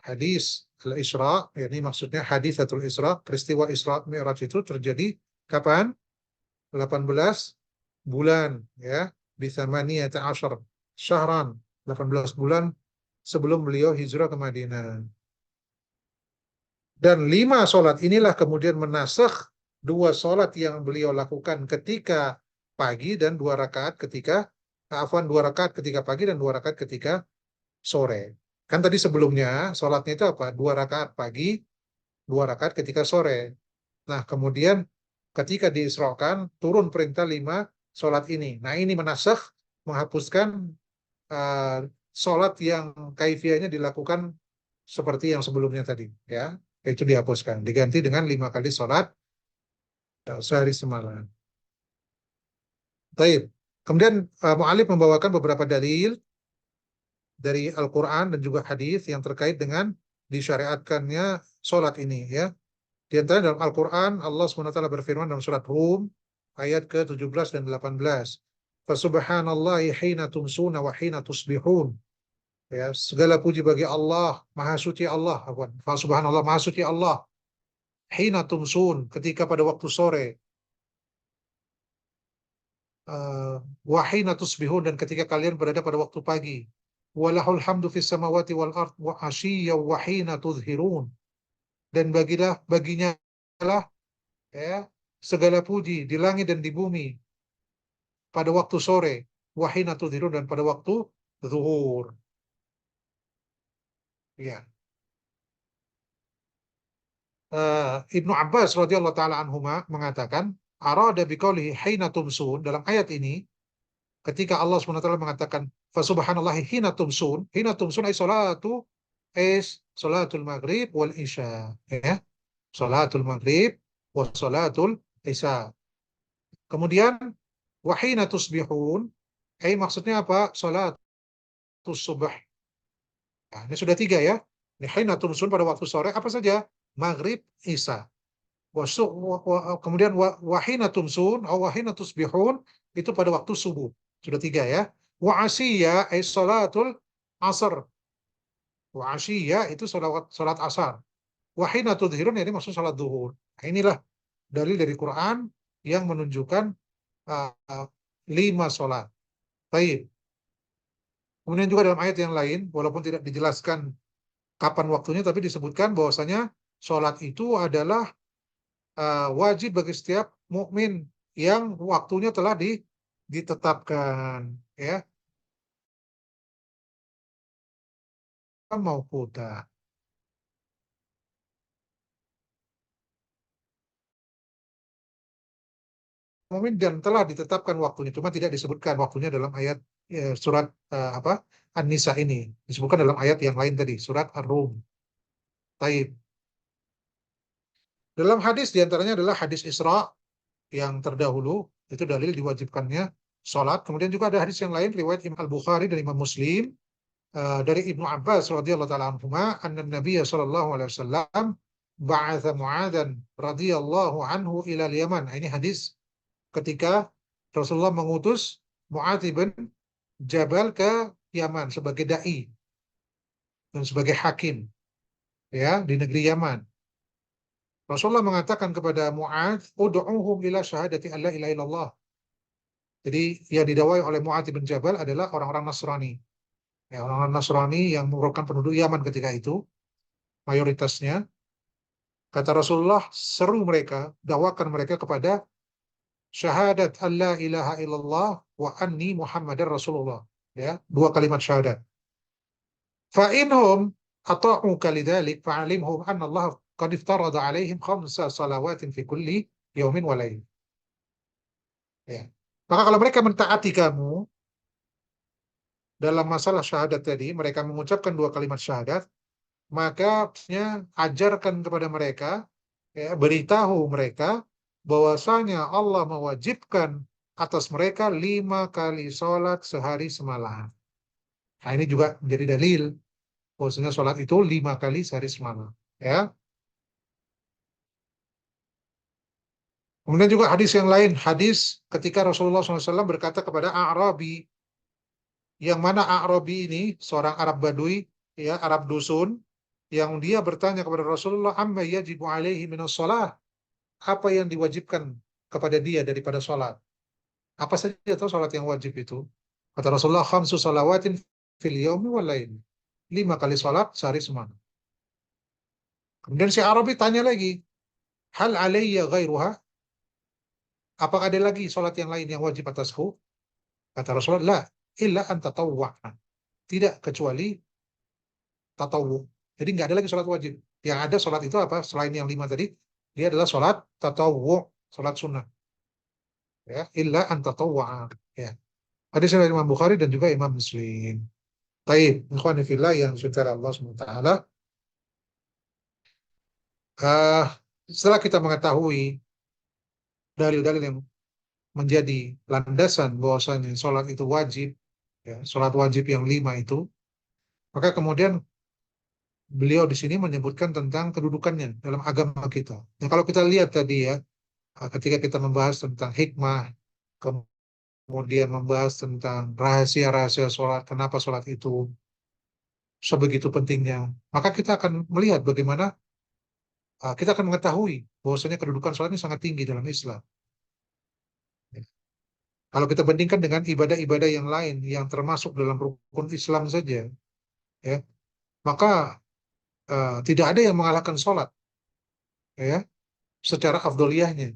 Hadis al-Isra, ini maksudnya haditsatul Isra, peristiwa Isra Mi'raj itu terjadi kapan? 18 bulan, ya, di tsamaniyata asyar syahran, 18 bulan sebelum beliau hijrah ke Madinah. Dan 5 sholat inilah kemudian menasakh 2 sholat yang beliau lakukan ketika pagi dan 2 rakaat ketika, afwan, 2 rakaat ketika pagi dan 2 rakaat ketika sore. Kan tadi sebelumnya sholatnya itu apa? 2 rakaat pagi, 2 rakaat ketika sore. Nah, kemudian ketika diisrokan, turun perintah 5 sholat ini. Nah, ini menasakh, menghapuskan uh, sholat yang kaifiahnya dilakukan seperti yang sebelumnya tadi, ya. Itu dihapuskan, diganti dengan 5 kali sholat sehari semalam. Baik. Kemudian Mu'alif membawakan beberapa dalil dari Al-Quran dan juga hadis yang terkait dengan disyariatkannya sholat ini, ya. Di antara dalam Al-Quran, Allah SWT berfirman dalam surat Rum ayat ke-17 dan 18. Fasubhanallahi hina tumsuna wa hina tusbihun. Ya, segala puji bagi Allah, Maha Suci Allah. Fasubhanallah, Maha Suci Allah. Hina tumsun, ketika pada waktu sore. Wa hina tusbihun, dan ketika kalian berada pada waktu pagi. Walahul hamdu fis samawati wal ard wa ashiya wa hina tudhirun. Dan baginya lah, ya, segala puji di langit dan di bumi pada waktu sore, wahina tudhirun, dan pada waktu zuhur. Ya. Ibnu Abbas radhiyallahu taala anhuma mengatakan, arada biqaulihi hina tumsun, dalam ayat ini ketika Allah SWT mengatakan fasubhanallahi hina tumsun ay salatul maghrib wal isya, ya. Salatul maghrib wa salatul isya. Kemudian wahina tusbihun, maksudnya apa? Salatus subh. Nah, ini sudah 3, ya. Ini hina tumsun pada waktu sore apa saja? Maghrib, isya. Kemudian wahina tumsun atau wahina tusbihun itu pada waktu subuh. Sudah 3, ya. Wa asyiya salatul asr. Wa asyiya itu salat asar. Wahina tudhirun ini maksud salat zuhur. Nah, inilah dalil dari Quran yang menunjukkan 5 sholat. Baik. Kemudian juga dalam ayat yang lain, walaupun tidak dijelaskan kapan waktunya, tapi disebutkan bahwasanya sholat itu adalah wajib bagi setiap mukmin yang waktunya telah ditetapkan, ya, mau kuta. Mukmin dan telah ditetapkan waktunya, cuma tidak disebutkan waktunya dalam ayat, surat apa, An-Nisa ini. Disebutkan dalam ayat yang lain tadi, surat Ar-Rum. Taib. Dalam hadis diantaranya adalah hadis Isra yang terdahulu, itu dalil diwajibkannya sholat. Kemudian juga ada hadis yang lain riwayat Imam Al-Bukhari dan Imam Muslim dari Ibnu Abbas radhiyallahu taala anhuma, anna Nabiy sallallahu alaihi wasallam ba'atha Mu'adzan radhiyallahu anhu ila al-Yaman. Ini hadis ketika Rasulullah mengutus Mu'adz bin Jabal ke Yaman sebagai dai dan sebagai hakim, ya, di negeri Yaman. Rasulullah mengatakan kepada Mu'adz, "Ud'uhum ila syahadati alla ilaha illallah." Jadi yang didawai oleh Mu'adz bin Jabal adalah orang-orang Nasrani. Ya, orang-orang Nasrani yang merupakan penduduk Yaman ketika itu, mayoritasnya. Kata Rasulullah, seru mereka, dakwakan mereka kepada syahadat alla ilaha illallah wa anni Muhammadar Rasulullah. Ya, dua kalimat syahadat. Fa inhum ata'uka lidzalik fa'alimhum anna Allah qad iftarada 'alaihim khamsa salawatin fi kulli yaumin wa lail. Ya. Maka kalau mereka mentaati kamu dalam masalah syahadat tadi, mereka mengucapkan dua kalimat syahadat, maka ajarkan kepada mereka, ya, beritahu mereka bahwasanya Allah mewajibkan atas mereka 5 kali sholat sehari semalam. Nah, ini juga menjadi dalil bahwasanya sholat itu 5 kali sehari semalam. Ya. Kemudian juga hadis yang lain, hadis ketika Rasulullah SAW berkata kepada A'rabi, yang mana A'rabi ini seorang Arab Badui, ya, Arab dusun, yang dia bertanya kepada Rasulullah, amma yajibu alaihi minas shalah, apa yang diwajibkan kepada dia daripada sholat. Apa saja itu sholat yang wajib itu? Kata Rasulullah, khamsu salawatin fil yaumi wal lail. 5 kali sholat sehari semalam. Kemudian si Arabi tanya lagi, hal alayya ghairuha? Apakah ada lagi sholat yang lain yang wajib atasku? Kata Rasulullah, la, illa an tatawwa'na. Tidak kecuali tatawu. Jadi nggak ada lagi sholat wajib. Yang ada sholat itu apa? Selain yang 5 tadi, dia adalah sholat tatawu, sholat sunnah. Ya, illa an tatawwa'a. Ya. Hadis dari Imam Bukhari dan juga Imam Muslim. Taib, ikhwani fillah yang saudara Allah SWT. Setelah kita mengetahui dalil-dalil yang menjadi landasan bahwasanya sholat itu wajib, ya, sholat wajib yang 5 itu, maka kemudian beliau di sini menyebutkan tentang kedudukannya dalam agama kita. Dan kalau kita lihat tadi ya, ketika kita membahas tentang hikmah, kemudian membahas tentang rahasia-rahasia sholat, kenapa sholat itu sebegitu pentingnya, maka kita akan melihat bagaimana kita akan mengetahui bahwasanya kedudukan sholat ini sangat tinggi dalam Islam. Kalau kita bandingkan dengan ibadah-ibadah yang lain yang termasuk dalam rukun Islam saja, ya, maka tidak ada yang mengalahkan sholat, ya, secara afdoliyahnya.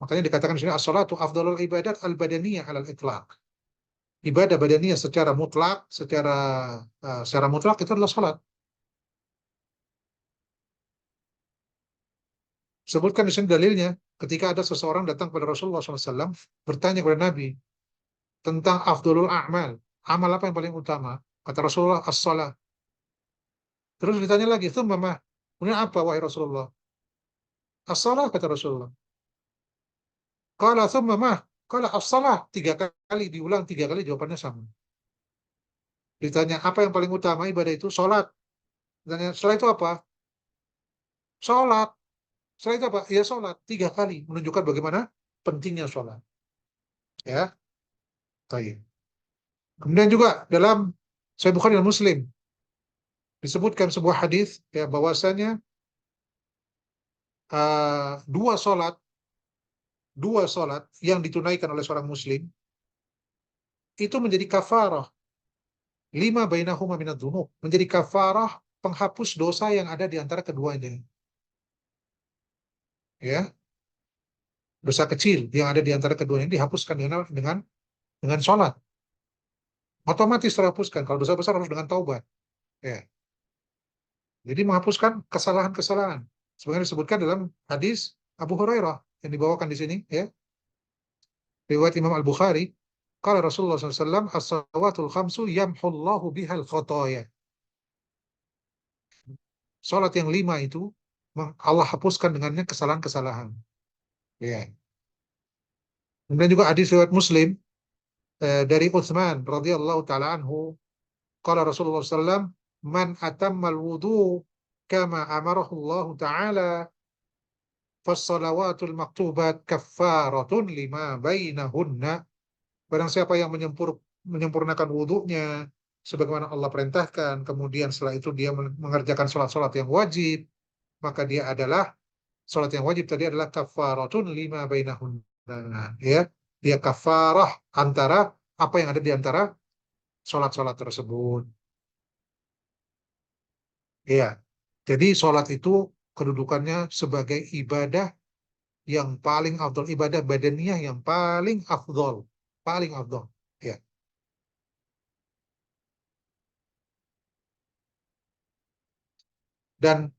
Makanya dikatakan di sini as-sholatu afdalul ibadat al-badaniyah alal itlaq. Ibadah badaniyah secara mutlak, secara mutlak itu adalah sholat. Sebutkan di sini dalilnya, ketika ada seseorang datang kepada Rasulullah SAW, bertanya kepada Nabi tentang afdalul a'mal, amal apa yang paling utama? Kata Rasulullah, as-salat. Terus ditanya lagi, itu mama, kemudian apa wahai Rasulullah? As-salat, kata Rasulullah. Qala thumma ma? Qala as-salat. 3 kali diulang, 3 kali jawabannya sama. Ditanya apa yang paling utama ibadah itu? Salat. Ditanya setelah itu apa? Salat. Setelah itu apa? Ya salat. 3 kali menunjukkan bagaimana pentingnya salat. Ya, baik. Kemudian juga dalam Sahih Bukhari dan Muslim disebutkan sebuah hadis, ya, bahwasanya uh, dua salat dua salat yang ditunaikan oleh seorang muslim itu menjadi kafarah lima bainahuma minadz dzunub, menjadi kafarah penghapus dosa yang ada di antara keduanya. Ya, dosa kecil yang ada di antara keduanya dihapuskan dengan salat. Otomatis terhapuskan. Kalau dosa besar harus dengan taubat. Ya. Jadi menghapuskan kesalahan-kesalahan. Sebenarnya disebutkan dalam hadis Abu Hurairah yang dibawakan di sini, ya. Riwayat Imam Al-Bukhari, qala Rasulullah SAW, as-salawatul khamsu yamhullahu bihal khotoya. Salat yang 5 itu Allah hapuskan dengannya kesalahan-kesalahan. Ya. Kemudian juga hadis riwayat Muslim dari Utsman radhiyallahu taala anhu, qala Rasulullah SAW, man atammal wudu kama amarahu Allah taala fassalawatul maktubat kaffaratun lima bainahunna. Barang siapa yang menyempurnakan wudunya sebagaimana Allah perintahkan, kemudian setelah itu dia mengerjakan sholat-sholat yang wajib, maka dia adalah sholat yang wajib tadi adalah kafaratun lima bainahunna, ya. Dia kafarah antara apa yang ada di antara sholat-sholat tersebut. Ya. Jadi sholat itu kedudukannya sebagai ibadah yang paling afdol, ibadah badaniyah yang paling afdol, paling afdol. Ya. Dan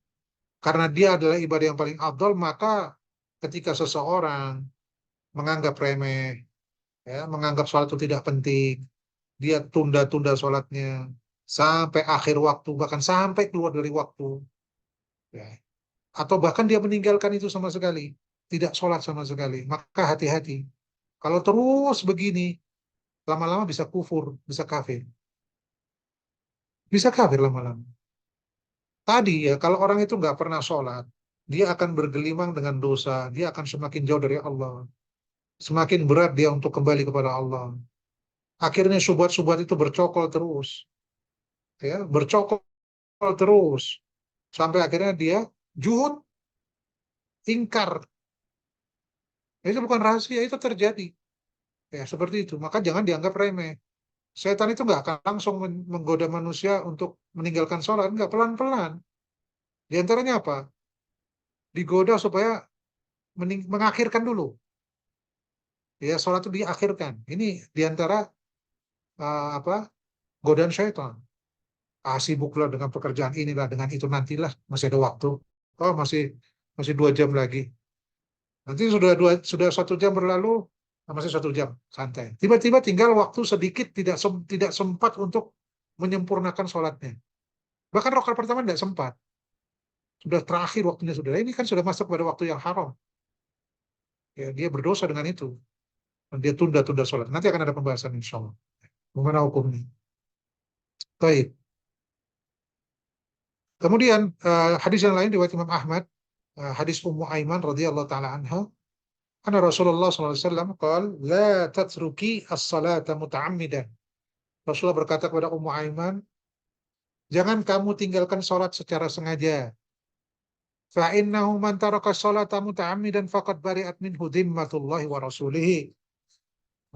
karena dia adalah ibadah yang paling afdol, maka ketika seseorang menganggap remeh, ya, menganggap sholat itu tidak penting, dia tunda-tunda sholatnya sampai akhir waktu, bahkan sampai keluar dari waktu, ya. Atau bahkan dia meninggalkan itu sama sekali, tidak sholat sama sekali, maka hati-hati. Kalau terus begini, lama-lama bisa kufur, bisa kafir. Bisa kafir lama-lama. Tadi ya, kalau orang itu nggak pernah sholat, dia akan bergelimang dengan dosa, dia akan semakin jauh dari Allah. Semakin berat dia untuk kembali kepada Allah. Akhirnya syubhat-syubhat itu bercokol terus, ya, bercokol terus, sampai akhirnya dia juhud, ingkar. Itu bukan rahasia, itu terjadi. Ya, seperti itu. Maka jangan dianggap remeh. Setan itu nggak akan langsung menggoda manusia untuk meninggalkan sholat, nggak, pelan-pelan. Di antaranya apa? Digoda supaya mengakhirkan dulu. Ya, sholat itu diakhirkan. Ini diantara apa, godaan syaitan. Sibuklah dengan pekerjaan inilah, dengan itu nantilah, masih ada waktu. Oh, masih masih 2 jam lagi. Nanti sudah 1 jam berlalu, masih 1 jam, santai. Tiba-tiba tinggal waktu sedikit, tidak sempat untuk menyempurnakan sholatnya. Bahkan rakaat pertama tidak sempat. Sudah terakhir waktunya sudah. Ini kan sudah masuk pada waktu yang haram. Ya, dia berdosa dengan itu. Dan dia tunda-tunda sholat. Nanti akan ada pembahasan insya Allah. Bagaimana hukumnya? Baik. Kemudian hadis yang lain riwayat Imam Ahmad, hadis Ummu Aiman radhiyallahu taala anha, anna Rasulullah sallallahu alaihi wasallam qaal la tatruki as-salata muta'ammidan. Rasulullah berkata kepada Ummu Aiman, jangan kamu tinggalkan salat secara sengaja. Fa innahu man taraka as-salata muta'ammidan faqad bari'at minhu dhimmatullahi wa rasulihi.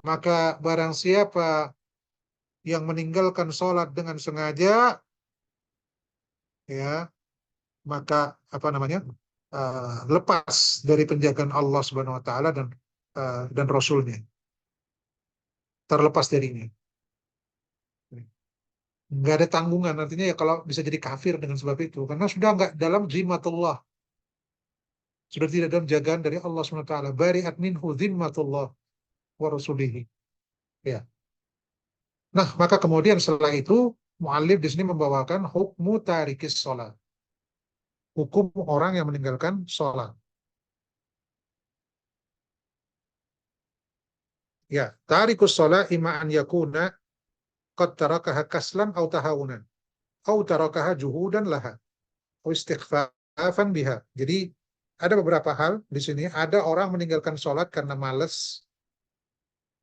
Maka barang siapa yang meninggalkan salat dengan sengaja, ya, maka apa namanya? Lepas dari penjagaan Allah Subhanahu wa taala dan Rasulnya, terlepas darinya. Nggak ada tanggungan, artinya ya kalau bisa jadi kafir dengan sebab itu, karena sudah nggak dalam zimmatullah, sudah tidak dalam jagaan dari Allah Subhanahu wa taala. Bari'at minhu zimmatullah wa rasulihi. Ya. Nah, maka kemudian setelah itu muallif di sini membawakan hukmu tarikis sholat, hukum orang yang meninggalkan sholat. Ya, tarikus sholat imma an yakuna qad tarakaha kaslan au tahawunan au tarakaha juhudan laha au istighfafan biha. Jadi ada beberapa hal di sini. Ada orang meninggalkan sholat karena malas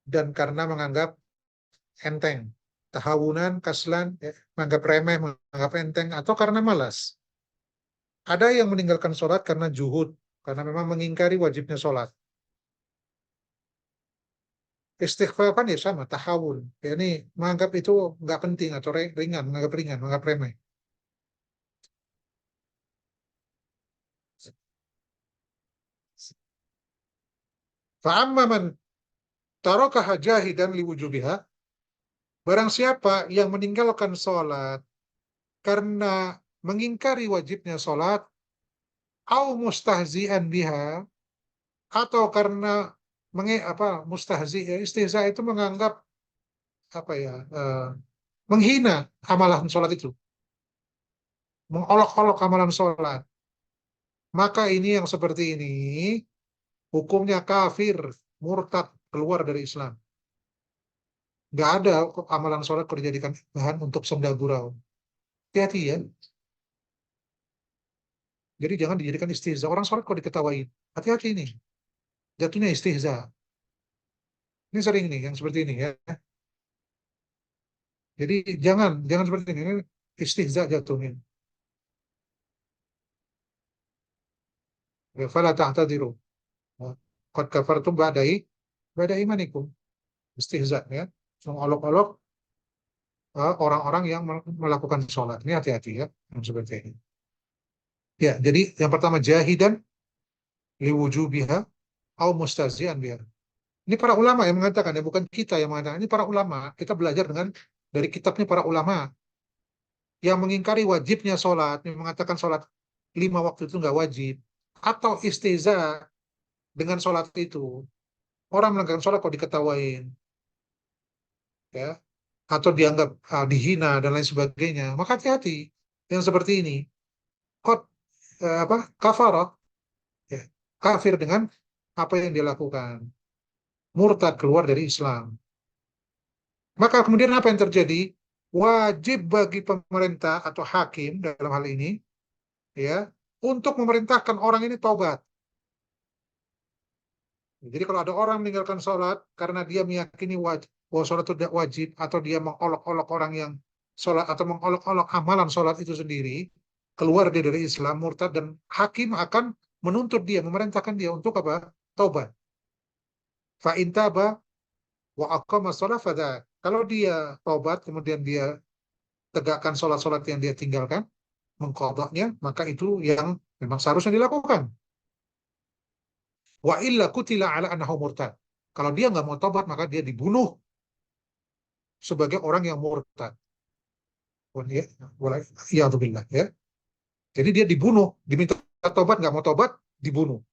dan karena menganggap enteng. Tahawunan, kaslan, ya, menganggap remeh, menganggap enteng, atau karena malas. Ada yang meninggalkan sholat karena juhud, karena memang mengingkari wajibnya sholat. Istighfar kan ya sama, tahawun. Ya, ini menganggap itu nggak penting atau ringan, menganggap remeh. Fa'amma man tarakaha jahidan liwujubiha, barang siapa yang meninggalkan sholat karena mengingkari wajibnya sholat, au mustahzi'an biha, atau karena mustahzi, ya, istihza itu menganggap apa ya, menghina amalan sholat itu, mengolok-olok amalan sholat, maka ini yang seperti ini hukumnya kafir, murtad, keluar dari Islam. Nggak ada amalan sholat kalau dijadikan bahan untuk senda gurau. Hati-hati ya. Jadi jangan dijadikan istihza. Orang sholat kok diketawain. Hati-hati ini. Jatuhnya istihza. Ini sering nih yang seperti ini ya. Jadi jangan seperti ini. Ini istihza jatuhnya. Ya, fala ta'tadiru. Qad kafartum ba'da imanikum. Istihza ya. Mengolok-olok orang-orang yang melakukan sholat. Ini hati-hati ya. Yang seperti ini. Ya, jadi yang pertama jahidan liwujubiha au mustazian biha. Ini para ulama yang mengatakan ya, bukan kita yang mengatakan. Ini para ulama. Kita belajar dari kitabnya para ulama yang mengingkari wajibnya sholat, yang mengatakan sholat 5 waktu itu nggak wajib, atau istiza dengan sholat itu. Orang menegakkan sholat kok diketawain, ya, atau dianggap dihina dan lain sebagainya. Maka hati-hati yang seperti ini. Kot apa kafarat, ya, kafir dengan apa yang dia lakukan, murtad keluar dari Islam. Maka kemudian apa yang terjadi? Wajib bagi pemerintah atau hakim dalam hal ini, ya, untuk memerintahkan orang ini taubat. Jadi kalau ada orang meninggalkan sholat karena dia meyakini bahwa sholat itu tidak wajib, atau dia mengolok-olok orang yang sholat, atau mengolok-olok amalan sholat itu sendiri, keluar dia dari Islam, murtad, dan hakim akan menuntut dia, memerintahkan dia untuk apa? Taubat. Fa in taba wa aqama shalah fadha. Kalau dia taubat kemudian dia tegakkan sholat-sholat yang dia tinggalkan, mengqadhanya, maka itu yang memang seharusnya dilakukan. Wa illa kutila ala annahu murtad. Kalau dia nggak mau tobat, maka dia dibunuh sebagai orang yang murtad. Waliyadzubillah, ya. Jadi dia dibunuh, diminta tobat, nggak mau tobat, dibunuh.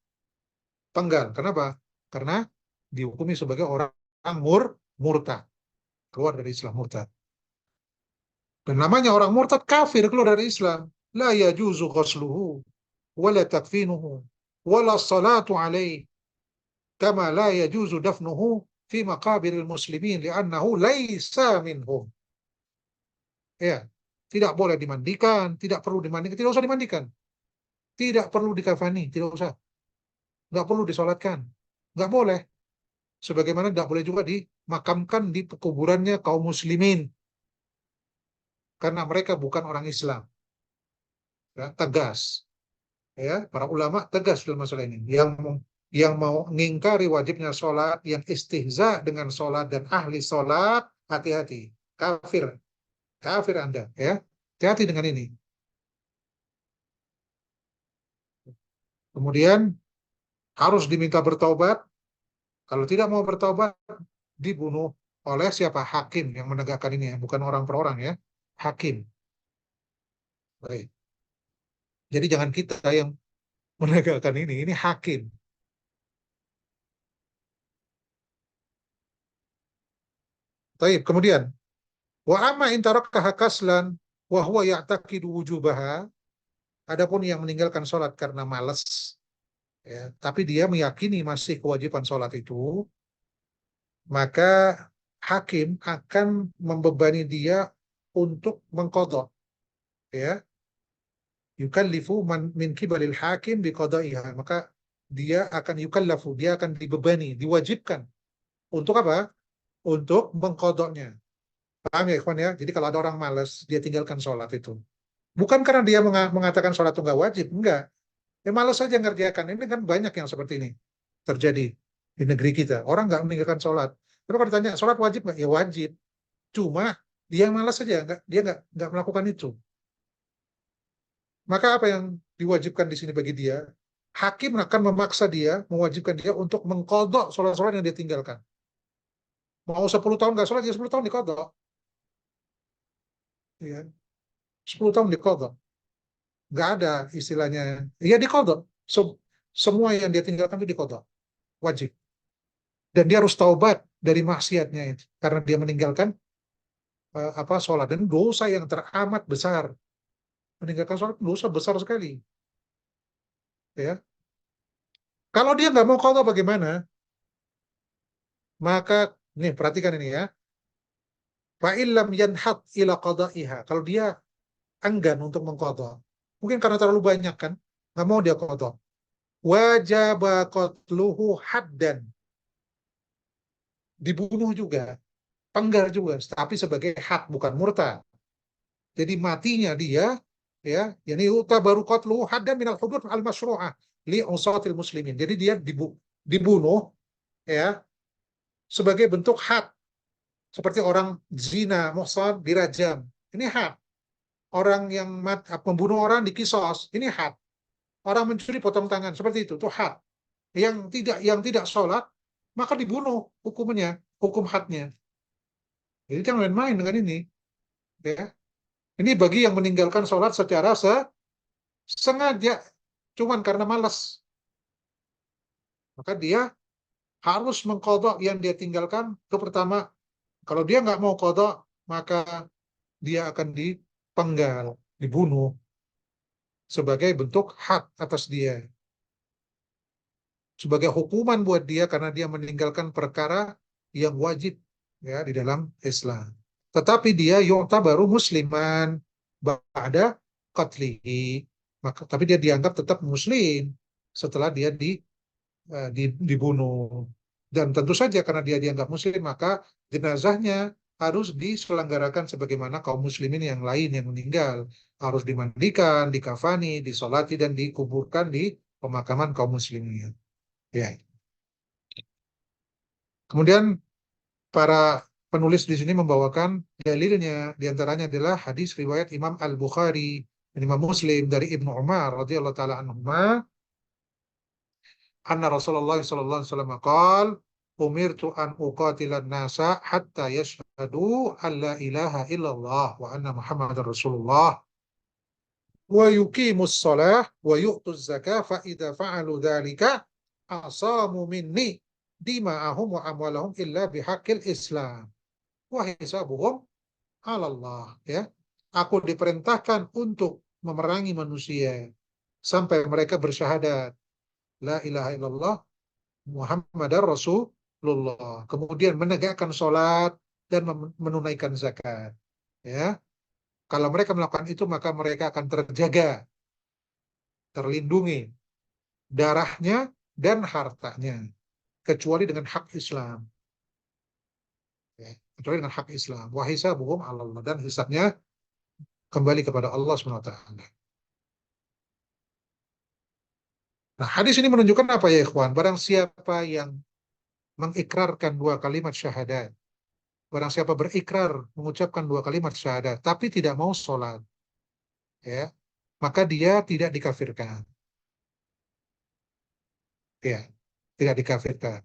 Penggal. Kenapa? Karena dihukumi sebagai orang murtad, keluar dari Islam, murtad. Dan namanya orang murtad kafir, keluar dari Islam. La yajuzu ghusluhu wala takfinuhu wala salatu alaih kama la yajuzu dafnuhu fi maqabiril muslimin li'annahu laisa minhum. Ya, tidak boleh dimandikan, tidak perlu dimandikan, tidak usah dimandikan, tidak perlu dikafani, tidak usah, nggak perlu disolatkan, nggak boleh. Sebagaimana nggak boleh juga dimakamkan di kuburannya kaum muslimin, karena mereka bukan orang Islam. Ya, tegas, ya, para ulama tegas dalam masalah ini. Yang mau mengingkari wajibnya sholat, yang istihza dengan sholat dan ahli sholat, hati-hati, kafir, kafir Anda, ya, hati-hati dengan ini. Kemudian harus diminta bertaubat. Kalau tidak mau bertaubat, dibunuh oleh siapa? Hakim yang menegakkan ini, ya, bukan orang per orang, ya, hakim. Baik. Jadi jangan kita yang menegakkan ini hakim. Baik, kemudian wa amma in tarakkaha kaslan wa huwa ya'taqidu wujubaha. Adapun yang meninggalkan sholat karena malas, ya, tapi dia meyakini masih kewajiban sholat itu, maka hakim akan membebani dia untuk mengqadha, ya, yukallifu man min kibalil hakim biqada'iha. Maka dia akan dibebani, diwajibkan untuk apa? Untuk mengqadhanya. Paham ya, ikhwan, ya? Jadi kalau ada orang malas, dia tinggalkan sholat itu. Bukan karena dia mengatakan sholat itu nggak wajib, enggak. Ya malas saja ngerjakan. Ini kan banyak yang seperti ini terjadi di negeri kita. Orang nggak meninggalkan sholat. Tapi kalau ditanya sholat wajib nggak? Ya wajib. Cuma dia yang malas saja, dia nggak melakukan itu. Maka apa yang diwajibkan di sini bagi dia? Hakim akan memaksa dia, mewajibkan dia untuk mengkodok sholat-sholat yang dia tinggalkan. Mau 10 tahun nggak sholat, ya 10 tahun dikodok. Ya. 10 tahun dikodok. Nggak ada istilahnya. Ya dikodok. Semua yang dia tinggalkan itu dikodok. Wajib. Dan dia harus taubat dari maksiatnya itu. Karena dia meninggalkan sholat. Dan dosa yang teramat besar. Meninggalkan sholat dosa besar sekali. Ya. Kalau dia nggak mau qadha bagaimana? Maka, nih perhatikan ini ya. Fa illam yanhat ila qada'iha. Kalau dia enggan untuk mengqadha. Mungkin karena terlalu banyak kan. Nggak mau dia qadha. Wajaba qatluhu haddan. Dibunuh juga. penggal juga, tapi sebagai had, bukan murtad. Jadi matinya dia, ya, yani baru qatlu haddan minal hudud al masyru'ah li usatil muslimin. Jadi dia dibunuh, ya, sebagai bentuk had, seperti orang zina, muhsan dirajam. Ini had. Orang yang membunuh orang dikisos, ini had. Orang mencuri potong tangan, seperti itu had. Yang tidak sholat maka dibunuh, hukumnya, hukum hadnya. Jadi jangan main-main dengan ini, ya. Ini bagi yang meninggalkan sholat secara sengaja, cuman karena malas, maka dia harus mengkodok yang dia tinggalkan. Itu pertama, kalau dia nggak mau kodok, maka dia akan dipenggal, dibunuh sebagai bentuk hak atas dia, sebagai hukuman buat dia karena dia meninggalkan perkara yang wajib, ya, di dalam Islam. Tetapi dia baru musliman ba'da qatlihi, maka tapi dia dianggap tetap muslim setelah dia dibunuh. Dan tentu saja karena dia dianggap muslim, maka jenazahnya harus diselenggarakan sebagaimana kaum muslimin yang lain yang meninggal. Harus dimandikan, dikafani, disolati, dan dikuburkan di pemakaman kaum muslimin. Ya. Kemudian para penulis di sini membawakan dalilnya, diantaranya adalah hadis riwayat Imam Al-Bukhari dan Imam Muslim dari Ibnu Umar radhiyallahu taala anhuma, anna Rasulullah sallallahu alaihi wasallam qaal umirtu an uqatilan nasa hatta yashhadu an la ilaha illallah wa anna Muhammadar Rasulullah wa yuqimus shalah wa yu'tuz zakah fa idza fa'alu dzalika asamu minni dima'ahum wa amwalahum illa bihaqqil Islam wa hisabuhum 'ala Allah, ya. Aku diperintahkan untuk memerangi manusia sampai mereka bersyahadat la ilaha illallah Muhammadar Rasulullah, kemudian menegakkan sholat dan menunaikan zakat. Ya, kalau mereka melakukan itu maka mereka akan terjaga, terlindungi darahnya dan hartanya, kecuali dengan hak Islam. Ya, kecuali dengan hak Islam. Wa hisabuhum 'ala Allah, dan hisabnya kembali kepada Allah Subhanahu wa taala. Nah, hadis ini menunjukkan apa ya, ikhwan? Barang siapa yang mengikrarkan dua kalimat syahadat, barang siapa berikrar mengucapkan dua kalimat syahadat tapi tidak mau sholat, ya, maka dia tidak dikafirkan, ya, tidak dikafirkan.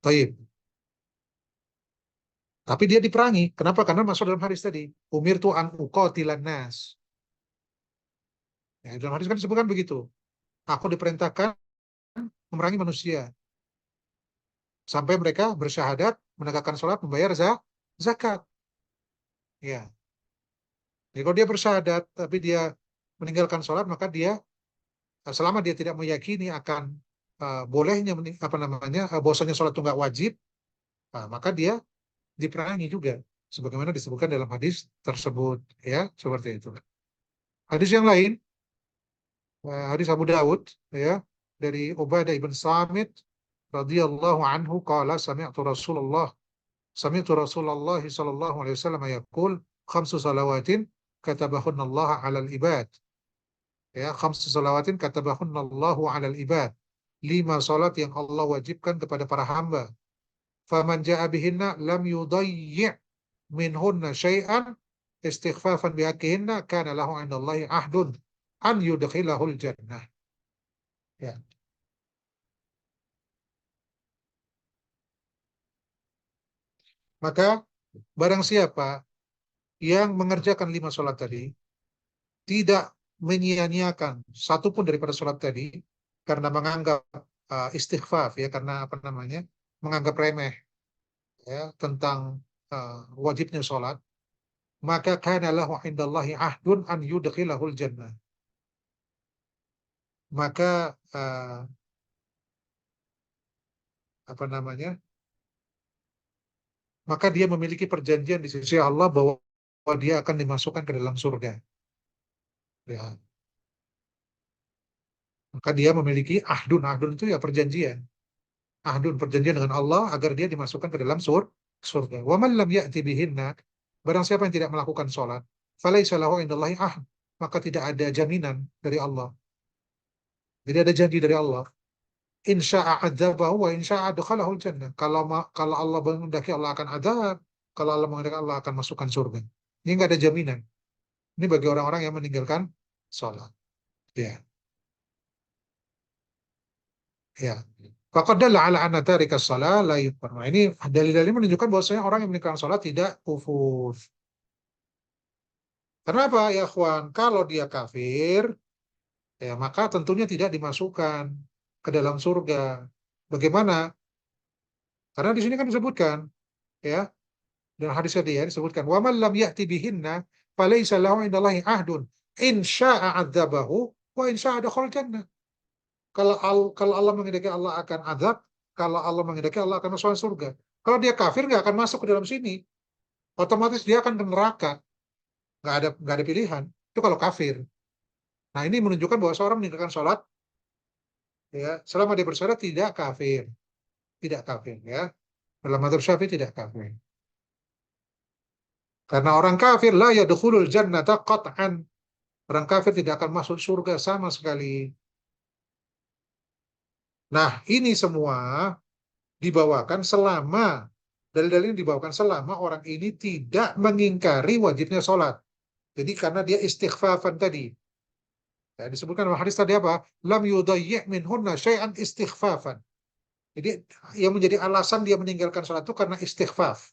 Taib. Tapi dia diperangi. Kenapa? Karena masuk dalam hadis tadi. Umirtu an uqatilan nas. Ya, dalam hadis kan disebutkan begitu. Aku diperintahkan memerangi manusia sampai mereka bersyahadat, menegakkan sholat, membayar zakat. Ya. Jadi kalau dia bersyahadat tapi dia meninggalkan sholat, maka dia, selama dia tidak meyakini akan bolehnya apa namanya, bahwasanya sholat itu nggak wajib, maka dia diperangi juga sebagaimana disebutkan dalam hadis tersebut, ya, seperti itu. Hadis yang lain, hadis Abu Dawud, ya, dari Ubadah ibn Samit radhiyallahu anhu qala sami'tu Rasulullah sallallahu alaihi wasallam yaqul khamsu salawatin katabahunna Allah 'alal ibad, ya, khamsu salawatin katabahunna Allahu 'alal ibad, 5 salat yang Allah wajibkan kepada para hamba. Faman ja'a bihinna lam yudayyi' minhunna syai'an istighfafan bihaqihinna kana lahu 'indallahi ahdun an yudkhilahul jannah. Ya. Maka barang siapa yang mengerjakan 5 sholat tadi, tidak menyia-nyiakan satupun daripada sholat tadi karena menganggap istighfaf, ya, karena apa namanya, menganggap remeh, ya, tentang wajibnya sholat, maka kana lahu indallahi ahdun an yudkhilahul jannah. Maka apa namanya? Maka dia memiliki perjanjian di sisi Allah bahwa dia akan dimasukkan ke dalam surga. Ya. Maka dia memiliki ahdun. Ahdun itu ya perjanjian. ahdun perjanjian dengan Allah agar dia dimasukkan ke dalam surga. Wa man lam ya'ti bihinna, barang siapa yang tidak melakukan sholat, falaisa lahu indallahi ahd, maka tidak ada jaminan dari Allah. Jadi ada janji dari Allah. Insya'a adzabahu wa insya'a adkhalahul jannah. Kalau Allah menghendaki Allah akan adzab, kalau Allah menghendaki Allah akan masukkan surga. Ini nggak ada jaminan. Ini bagi orang-orang yang meninggalkan sholat. Ya, ya. Faqadalla ala anna tarikas shalah la yukfar. Nah, ini dalil-dalil menunjukkan bahwasanya orang yang meninggalkan sholat tidak kufur. Kenapa ya, kawan? Kalau dia kafir, ya maka tentunya tidak dimasukkan ke dalam surga. Bagaimana? Karena di sini kan disebutkan, ya, dalam hadis tadi ya disebutkan, wa man lam ya'ti bihinna falaysa lahu indallahi ahdun in syaa'a 'adzabahu wa in syaa'a dakhala jannah. Kalau Allah menghendaki Allah akan azab, kalau Allah menghendaki Allah akan masuk surga. Kalau dia kafir nggak akan masuk ke dalam sini, otomatis dia akan ke neraka. Nggak ada pilihan. Itu kalau kafir. Nah, ini menunjukkan bahwa seorang meninggalkan sholat, ya, selama dia bersalat tidak kafir, tidak kafir, ya. Dalam mazhab Syafi'i tidak kafir. Karena orang kafir la yadkhulul jannata qat'an. Orang kafir tidak akan masuk surga sama sekali. Nah, ini semua dibawakan selama, dalil-dalil ini dibawakan selama orang ini tidak mengingkari wajibnya sholat. Jadi karena dia istighfafan tadi. Ya, disebutkan dalam hadis tadi apa? Lam yudayyi' minhunna syai'an istighfafan. Jadi yang menjadi alasan dia meninggalkan sholat itu karena istighfaf.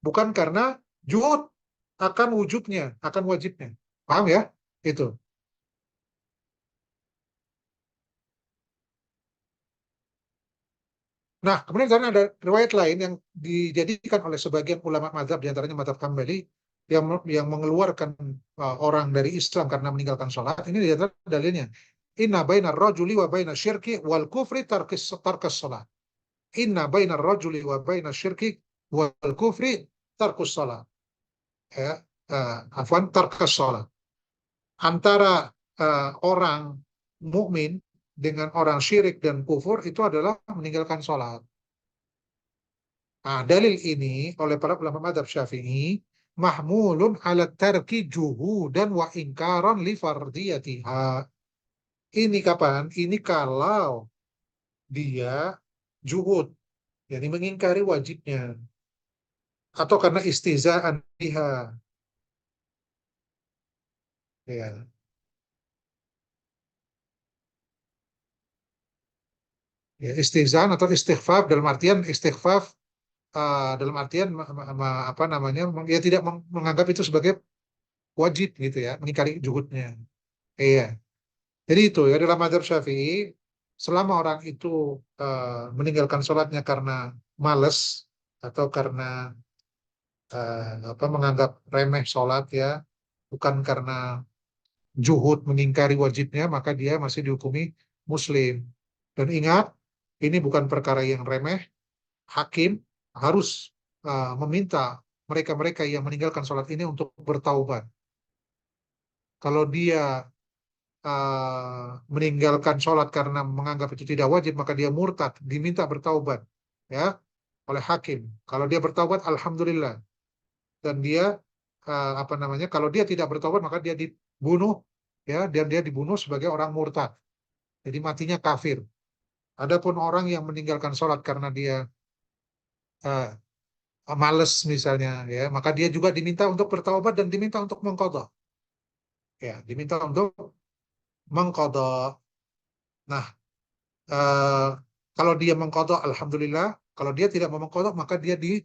Bukan karena juhud akan wujudnya, akan wajibnya. Paham ya? Itu. Nah, kemudian karena ada riwayat lain yang dijadikan oleh sebagian ulama mazhab, diantaranya mazhab Hambali, yang mengeluarkan orang dari Islam karena meninggalkan sholat. Ini diantara dalilnya. Inna bainar rajuli wa bainas syirki wal kufri tarkas sholat. Inna bainar rajuli wa bainas syirki wal kufri tarkus sholat. Ya, afwan tarkas sholat. Antara orang mukmin dengan orang syirik dan kufur itu adalah meninggalkan sholat. Nah, dalil ini oleh para ulama madzhab Syafi'i mahmulun ala tarki juhudan wa ingkaran li fardiyatiha. Ini kapan? Ini kalau dia juhud, yani mengingkari wajibnya, atau karena istizaan biha. Ya. Ya, istizaan atau istighfaf dalam artian istighfaf, dalam artian apa namanya, ya tidak menganggap itu sebagai wajib gitu ya, mengingkari juhudnya. Iya. Jadi itu ya, dalam mazhab Syafi'i, selama orang itu meninggalkan sholatnya karena males atau karena apa, menganggap remeh sholat ya, bukan karena juhud mengingkari wajibnya, maka dia masih dihukumi muslim. Dan ingat, ini bukan perkara yang remeh. Hakim harus meminta mereka-mereka yang meninggalkan sholat ini untuk bertaubat. Kalau dia meninggalkan sholat karena menganggap itu tidak wajib, maka dia murtad, diminta bertaubat, ya, oleh hakim. Kalau dia bertaubat, alhamdulillah. Dan dia apa namanya? Kalau dia tidak bertaubat, maka dia dibunuh, ya, dan dia dibunuh sebagai orang murtad. Jadi matinya kafir. Adapun orang yang meninggalkan sholat karena dia uh, males misalnya, ya, maka dia juga diminta untuk bertaubat dan diminta untuk mengqadha. Ya, diminta untuk mengqadha. Nah, eh, kalau dia mengkodok, alhamdulillah. Kalau dia tidak mau mengkodok, maka dia di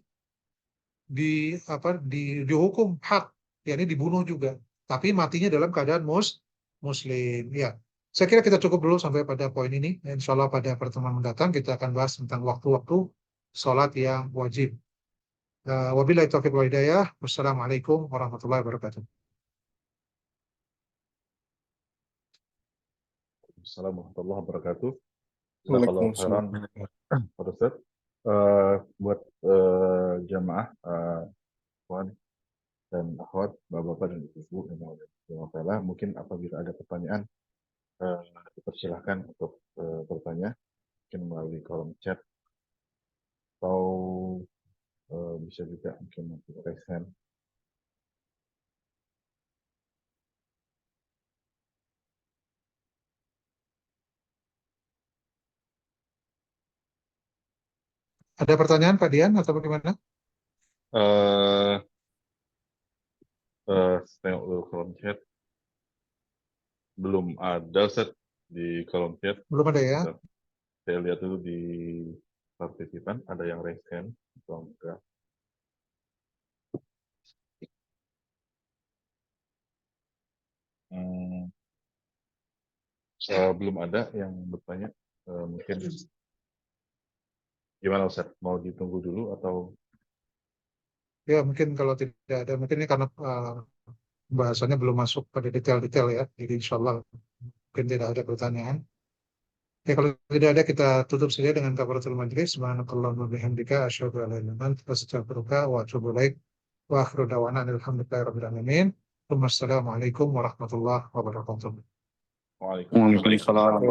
apa dihukum had, yakni dibunuh juga. Tapi matinya dalam keadaan muslim. Ya, saya kira kita cukup dulu sampai pada poin ini. Insya Allah pada pertemuan mendatang kita akan bahas tentang waktu-waktu sholat yang wajib. Wabillahi taufiq wal hidayah. Wassalamualaikum warahmatullahi wabarakatuh. Assalamualaikum warahmatullahi wabarakatuh. Jazakallahu khairan, Waalaikumsalam. Pak Ustaz. Buat jamaah, kawan dan akhwat, bapak-bapak dan ibu-ibu yang mau bertanya, mungkin apabila ada pertanyaan, dipersilahkan untuk bertanya, mungkin melalui kolom chat bisa juga mungkin nanti raise hand. Ada pertanyaan Pak Dian atau bagaimana? Eh, saya tengok dulu kolom chat. Belum ada set di kolom chat. Belum ada ya? Bentar. Saya lihat dulu di partisipan ada yang raise hand atau enggak. Hmm, belum ada yang bertanya. Mungkin gimana Ustaz? Mau ditunggu dulu atau Ya mungkin kalau tidak ada, mungkin ini karena bahasanya belum masuk pada detail-detail ya. Jadi insya Allah mungkin tidak ada pertanyaan. Ya kalau tidak ada kita tutup saja dengan kafaratul majlis. Subhanakallahumma bihamdika asyhadu an la ilaha illa anta astaghfiruka wa atubu ilaik. Wa akhiru da'wana alhamdulillahirabbil alamin. Wassalamualaikum warahmatullahi wabarakatuh. Waalaikumsalam.